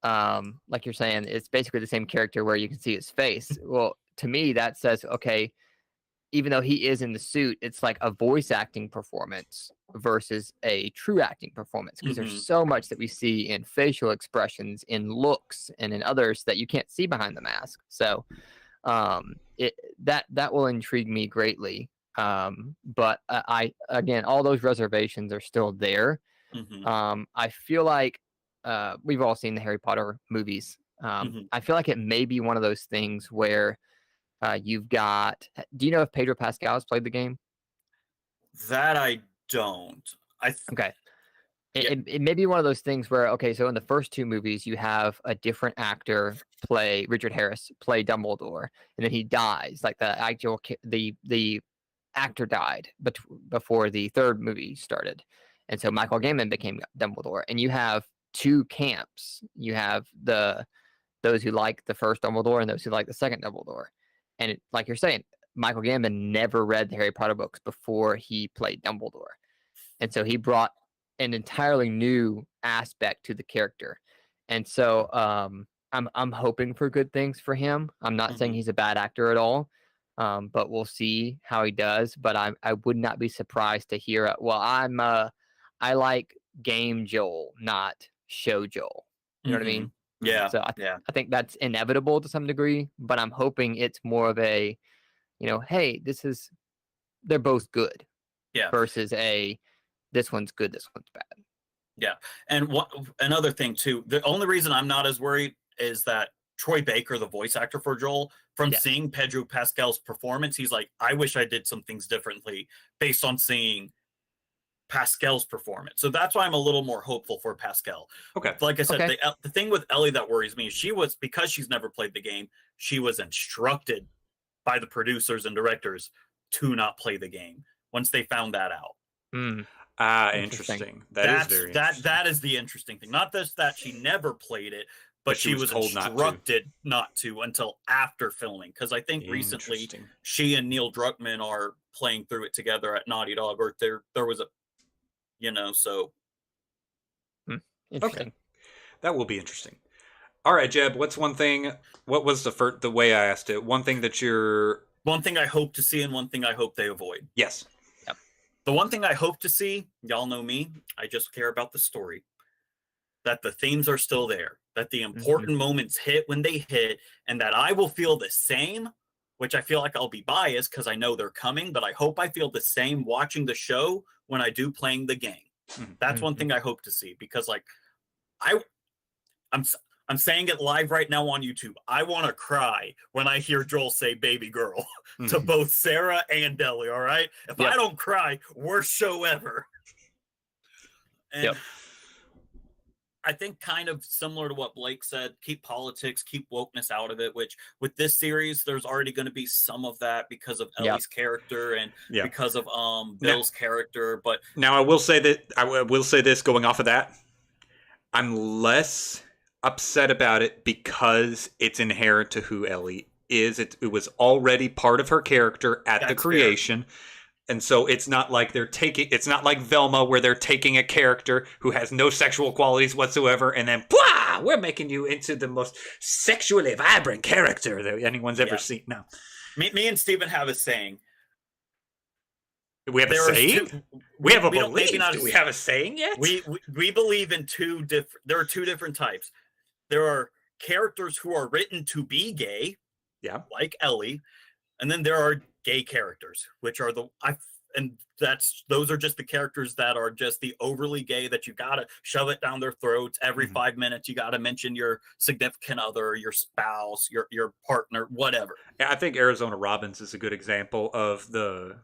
[SPEAKER 3] like you're saying, it's basically the same character where you can see his face. Well, to me that says, okay, even though he is in the suit, it's like a voice acting performance versus a true acting performance, because
[SPEAKER 2] Mhm.
[SPEAKER 3] there's so much that we see in facial expressions, in looks, and in others that you can't see behind the mask. So that will intrigue me greatly. But I again, all those reservations are still there.
[SPEAKER 2] Mhm.
[SPEAKER 3] I feel like we've all seen the Harry Potter movies.
[SPEAKER 2] Mhm.
[SPEAKER 3] I feel like it may be one of those things where You've got. Do you know if Pedro Pascal has played the game?
[SPEAKER 2] That I don't.
[SPEAKER 3] Okay.
[SPEAKER 2] Yeah.
[SPEAKER 3] It may be one of those things where, okay, so in the first two movies, you have a different actor play Richard Harris play Dumbledore, and then he dies. Like the actual the actor died before the third movie started, and so Michael Gambon became Dumbledore. And you have two camps. You have those who like the first Dumbledore and those who like the second Dumbledore. And like you're saying, Michael Gambon never read the Harry Potter books before he played Dumbledore, and so he brought an entirely new aspect to the character. And so I'm hoping for good things for him. I'm not saying he's a bad actor at all, but we'll see how he does. But I would not be surprised to hear. Well, I like game Joel, not show Joel. You know what I mean?
[SPEAKER 2] Yeah.
[SPEAKER 3] So I think that's inevitable to some degree, but I'm hoping it's more of a, hey, they're both good.
[SPEAKER 2] Yeah.
[SPEAKER 3] Versus this one's good, this one's bad.
[SPEAKER 2] Yeah. And another thing too, the only reason I'm not as worried is that Troy Baker, the voice actor for Joel, from seeing Pedro Pascal's performance, he's like, I wish I did some things differently based on seeing Pascal's performance. So that's why I'm a little more hopeful for Pascal.
[SPEAKER 1] Okay.
[SPEAKER 2] Like I said, the thing with Ellie that worries me, because she's never played the game, she was instructed by the producers and directors to not play the game once they found that out.
[SPEAKER 1] Interesting. That is very interesting.
[SPEAKER 2] That is the interesting thing. Not that she never played it, but she was instructed not to until after filming. Because I think recently she and Neil Druckmann are playing through it together at Naughty Dog, or there was a, so.
[SPEAKER 3] Interesting.
[SPEAKER 1] Okay. That will be interesting. All right, Jeb, what was the way I asked it? One thing I hope to see and one thing I hope they avoid. Yes.
[SPEAKER 2] The one thing I hope to see, y'all know me, I just care about the story. That the themes are still there, that the important moments hit when they hit, and that I will feel the same, which I feel like I'll be biased because I know they're coming, but I hope I feel the same watching the show when I do playing the game. That's one thing I hope to see, because I'm saying it live right now on YouTube. I want to cry when I hear Joel say baby girl to both Sarah and Ellie, all right? If I don't cry, worst show ever. And I think kind of similar to what Blake said, keep politics, keep wokeness out of it, which with this series, there's already going to be some of that because of Ellie's character and because of Bill's character. But
[SPEAKER 1] now I will say this going off of that, I'm less upset about it because it's inherent to who Ellie is. It was already part of her character at the creation. Fair. And so it's not like it's not like Velma where they're taking a character who has no sexual qualities whatsoever and then, blah, we're making you into the most sexually vibrant character that anyone's ever seen. No.
[SPEAKER 2] Me and Steven have a saying.
[SPEAKER 1] Do we have a saying? We have a belief. Do we have a saying yet?
[SPEAKER 2] We believe in there are two different types. There are characters who are written to be gay, like Ellie, and then there are gay characters, which are those are just the characters that are just the overly gay that you gotta shove it down their throats every 5 minutes. You gotta mention your significant other, your spouse, your partner, whatever.
[SPEAKER 1] Yeah, I think Arizona Robbins is a good example of the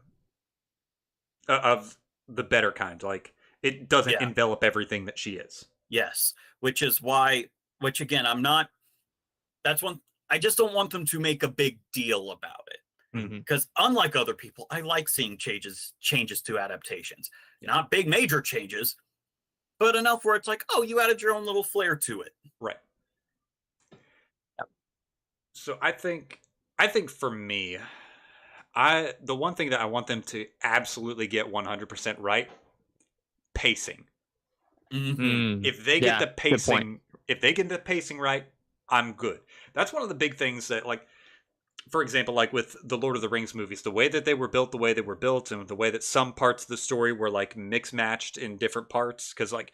[SPEAKER 1] better kind. Like, it doesn't envelop everything that she is.
[SPEAKER 2] Yes, which again, I just don't want them to make a big deal about it. Because unlike other people, I like seeing changes to adaptations. Not big major changes, but enough where it's like, oh, you added your own little flair to it.
[SPEAKER 1] Right. So I think for me, the one thing that I want them to absolutely get 100% right, pacing. If they get the pacing right, I'm good. That's one of the big things that, like, for example, like with the Lord of the Rings movies, the way that they were built, and the way that some parts of the story were like mix matched in different parts, because like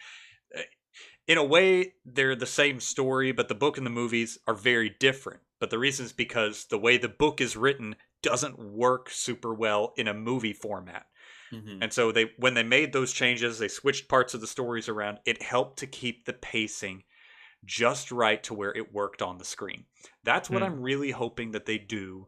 [SPEAKER 1] in a way they're the same story, but the book and the movies are very different. But the reason is because the way the book is written doesn't work super well in a movie format. And so when they made those changes, they switched parts of the stories around. It helped to keep the pacing just right to where it worked on the screen. That's what I'm really hoping that they do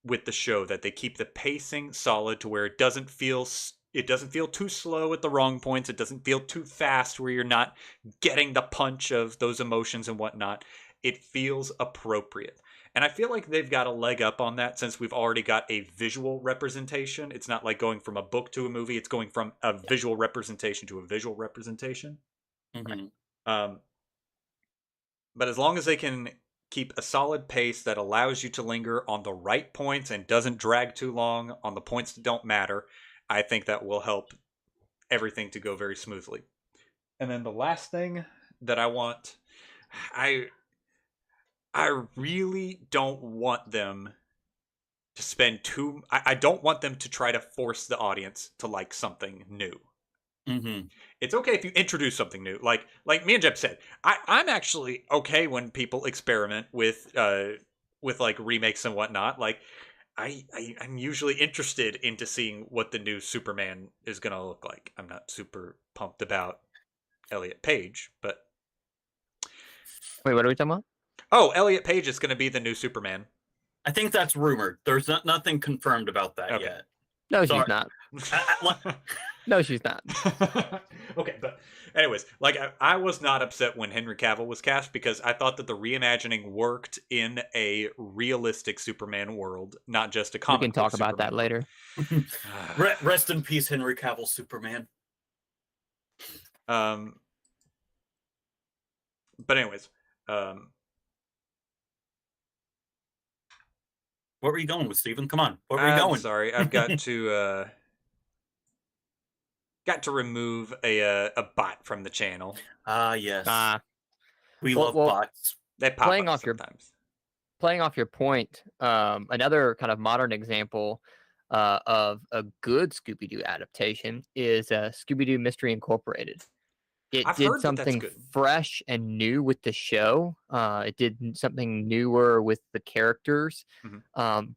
[SPEAKER 1] with the show, that they keep the pacing solid to where it doesn't feel too slow at the wrong points. It doesn't feel too fast where you're not getting the punch of those emotions and whatnot. It feels appropriate. And I feel like they've got a leg up on that since we've already got a visual representation. It's not like going from a book to a movie. It's going from a visual representation to a visual representation.
[SPEAKER 2] Mhm.
[SPEAKER 1] But as long as they can keep a solid pace that allows you to linger on the right points and doesn't drag too long on the points that don't matter, I think that will help everything to go very smoothly. And then the last thing that I want, I really don't want them to spend I don't want them to try to force the audience to like something new.
[SPEAKER 2] Mhm.
[SPEAKER 1] It's okay if you introduce something new. Like me and Jeb said, I'm actually okay when people experiment with like remakes and whatnot. Like I'm usually interested into seeing what the new Superman is gonna look like. I'm not super pumped about Elliot Page, but
[SPEAKER 3] Wait, what are we talking about?
[SPEAKER 1] oh, Elliot Page is gonna be the new Superman.
[SPEAKER 2] I think that's rumored. There's nothing confirmed about that
[SPEAKER 1] Okay.
[SPEAKER 2] yet.
[SPEAKER 3] No,
[SPEAKER 2] Sorry.
[SPEAKER 3] she's not. No, she's not.
[SPEAKER 1] Okay, but anyways, like I was not upset when Henry Cavill was cast because I thought that the reimagining worked in a realistic Superman world, not just a
[SPEAKER 3] We
[SPEAKER 1] comic.
[SPEAKER 3] can talk
[SPEAKER 1] book
[SPEAKER 3] about that
[SPEAKER 1] Superman
[SPEAKER 3] later.
[SPEAKER 1] world.
[SPEAKER 2] Rest in peace, Henry Cavill, Superman.
[SPEAKER 1] But anyways,
[SPEAKER 2] Where were you going with, Steven? Come on. Where were you
[SPEAKER 1] I'm
[SPEAKER 2] going?
[SPEAKER 1] sorry, I've got to remove a bot from the channel.
[SPEAKER 2] Ah, yes. We
[SPEAKER 3] well-
[SPEAKER 2] love
[SPEAKER 3] well,
[SPEAKER 2] bots.
[SPEAKER 1] They pop
[SPEAKER 3] Playing
[SPEAKER 1] up
[SPEAKER 3] off your-
[SPEAKER 1] sometimes.
[SPEAKER 3] Playing off your point, another kind of modern example of a good Scooby-Doo adaptation is Scooby-Doo Mystery Incorporated. It
[SPEAKER 1] I've
[SPEAKER 3] did
[SPEAKER 1] heard that that's
[SPEAKER 3] something
[SPEAKER 1] good.
[SPEAKER 3] fresh and new with the show. It did something newer with the characters,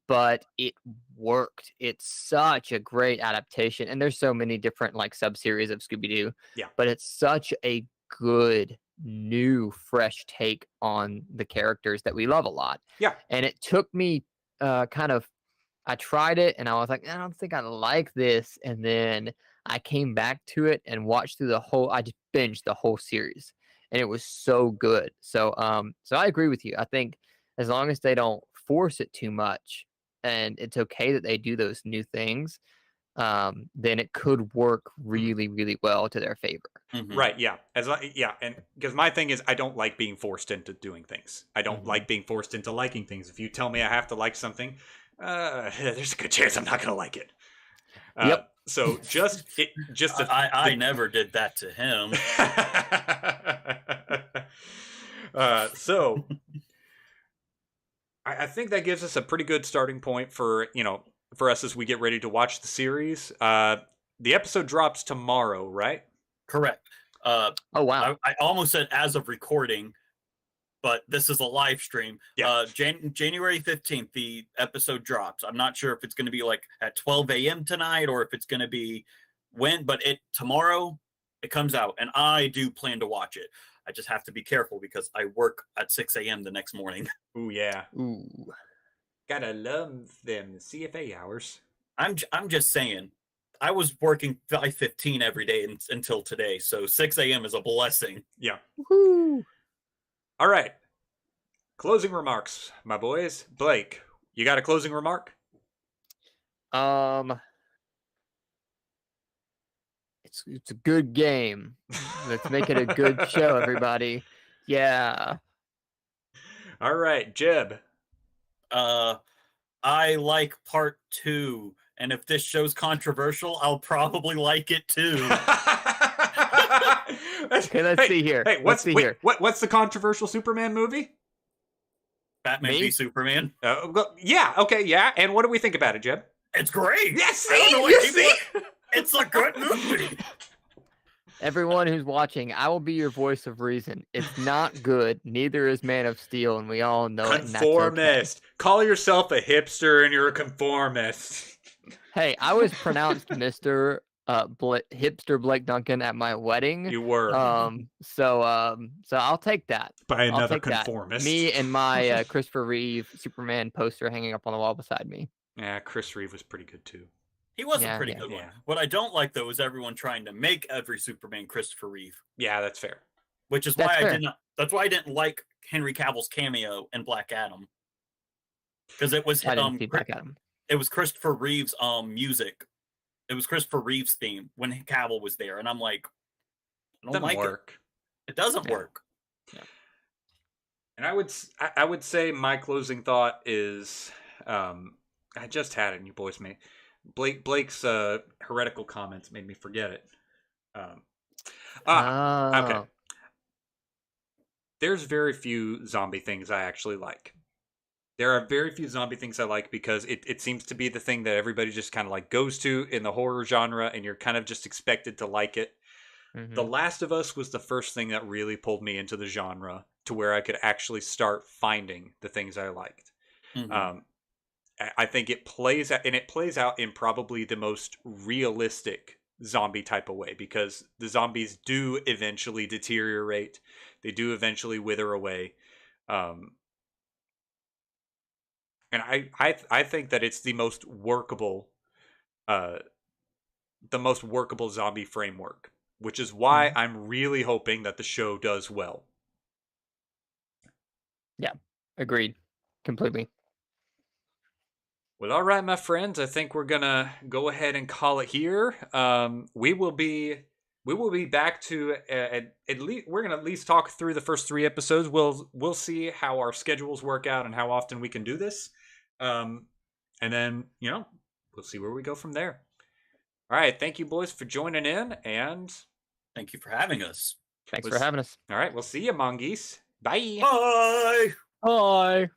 [SPEAKER 3] but it worked. It's such a great adaptation, and there's so many different like sub-series of Scooby-Doo.
[SPEAKER 1] Yeah.
[SPEAKER 3] But it's such a good new fresh take on the characters that we love a lot.
[SPEAKER 1] Yeah.
[SPEAKER 3] And it took me I tried it and I was like, I don't think I like this. And then I came back to it and watched through I just binged the whole series and it was so good. So I agree with you. I think as long as they don't force it too much and it's okay that they do those new things, then it could work really, really well to their favor.
[SPEAKER 2] Mhm.
[SPEAKER 1] Right, yeah. And because my thing is I don't like being forced into doing things. I don't like being forced into liking things. If you tell me I have to like something, there's a good chance I'm not going to like it.
[SPEAKER 3] Yep.
[SPEAKER 1] So
[SPEAKER 2] I never did that to him.
[SPEAKER 1] So I think that gives us a pretty good starting point for us as we get ready to watch the series. The episode drops tomorrow, right?
[SPEAKER 2] Correct.
[SPEAKER 3] Oh, wow.
[SPEAKER 2] I almost said as of recording, but this is a live stream.
[SPEAKER 1] Yeah.
[SPEAKER 2] January 15th, the episode drops. I'm not sure if it's going to be like at 12 a.m. tonight or if it's going to be but tomorrow it comes out and I do plan to watch it. I just have to be careful because I work at 6 a.m. the next morning.
[SPEAKER 1] Ooh, yeah.
[SPEAKER 3] Ooh.
[SPEAKER 1] Gotta love them CFA hours.
[SPEAKER 2] I'm just saying, I was working 5:15 every day until today, so 6 a.m. is a blessing.
[SPEAKER 1] Yeah.
[SPEAKER 3] Woo.
[SPEAKER 1] All right. Closing remarks, my boys. Blake, you got a closing remark?
[SPEAKER 3] It's a good game. Let's make it a good show, everybody. Yeah.
[SPEAKER 1] All right, Jeb.
[SPEAKER 2] I like part 2, and if this show's controversial, I'll probably like it too.
[SPEAKER 3] Okay, let's see here.
[SPEAKER 1] Hey, what's the controversial Superman movie?
[SPEAKER 2] Batman
[SPEAKER 3] Me?
[SPEAKER 2] v Superman.
[SPEAKER 1] Yeah, okay, yeah. And what do we think about it, Jeb?
[SPEAKER 2] It's great.
[SPEAKER 1] Yes,
[SPEAKER 2] I don't know what people-
[SPEAKER 1] see?
[SPEAKER 2] It's a good movie.
[SPEAKER 3] Everyone who's watching, I will be your voice of reason. It's not good. Neither is Man of Steel, and we all know it. and that's okay.
[SPEAKER 1] Conformist. Call yourself a hipster and you're a conformist.
[SPEAKER 3] Hey, I was pronounced Mr. hipster Blake Duncan at my wedding.
[SPEAKER 1] You were
[SPEAKER 3] So I'll take that.
[SPEAKER 1] by
[SPEAKER 3] I'll
[SPEAKER 1] another
[SPEAKER 3] take that.
[SPEAKER 1] conformist.
[SPEAKER 3] Me and my Christopher Reeve Superman poster hanging up on the wall beside me.
[SPEAKER 1] Yeah, Chris Reeve was pretty good too.
[SPEAKER 2] He was a
[SPEAKER 3] Yeah,
[SPEAKER 2] pretty
[SPEAKER 3] yeah.
[SPEAKER 2] good one.
[SPEAKER 1] Yeah.
[SPEAKER 2] What I don't like though is everyone trying to make every Superman Christopher Reeve,
[SPEAKER 1] Yeah, that's fair.
[SPEAKER 2] which is
[SPEAKER 3] That's
[SPEAKER 2] why I
[SPEAKER 3] fair.
[SPEAKER 2] did not. That's why I didn't like Henry Cavill's cameo in Black Adam, because it was
[SPEAKER 3] I didn't see Black Adam.
[SPEAKER 2] it was Christopher Reeve's music. It was Christopher Reeve's theme when Cavill was there, and I'm like, I don't
[SPEAKER 1] Doesn't
[SPEAKER 2] like
[SPEAKER 1] work.
[SPEAKER 2] it. It doesn't
[SPEAKER 3] Yeah.
[SPEAKER 2] work.
[SPEAKER 1] And I would say my closing thought is, I just had it, and you boys made Blake's heretical comments made me forget it. Okay. There's very few zombie things I actually like. There are very few zombie things I like because it seems to be the thing that everybody just kind of like goes to in the horror genre, and you're kind of just expected to like it.
[SPEAKER 3] Mhm.
[SPEAKER 1] The Last of Us was the first thing that really pulled me into the genre to where I could actually start finding the things I liked.
[SPEAKER 2] Mhm.
[SPEAKER 1] I think it plays out, and it plays out in probably the most realistic zombie type of way, because the zombies do eventually deteriorate. They do eventually wither away. And I think that it's the most workable zombie framework, which is why I'm really hoping that the show does well.
[SPEAKER 3] Agreed. Completely.
[SPEAKER 1] Well, all right, my friends. I think we're gonna go ahead and call it here. We will be back to at least we're gonna at least talk through the first 3 episodes. We'll see how our schedules work out and how often we can do this. And then we'll see where we go from there. All right, thank you, boys, for joining in, and
[SPEAKER 2] Thank you for having us.
[SPEAKER 3] Thanks for having us.
[SPEAKER 1] all right, we'll see you, Mongeese. Bye.
[SPEAKER 2] Bye.
[SPEAKER 3] Bye.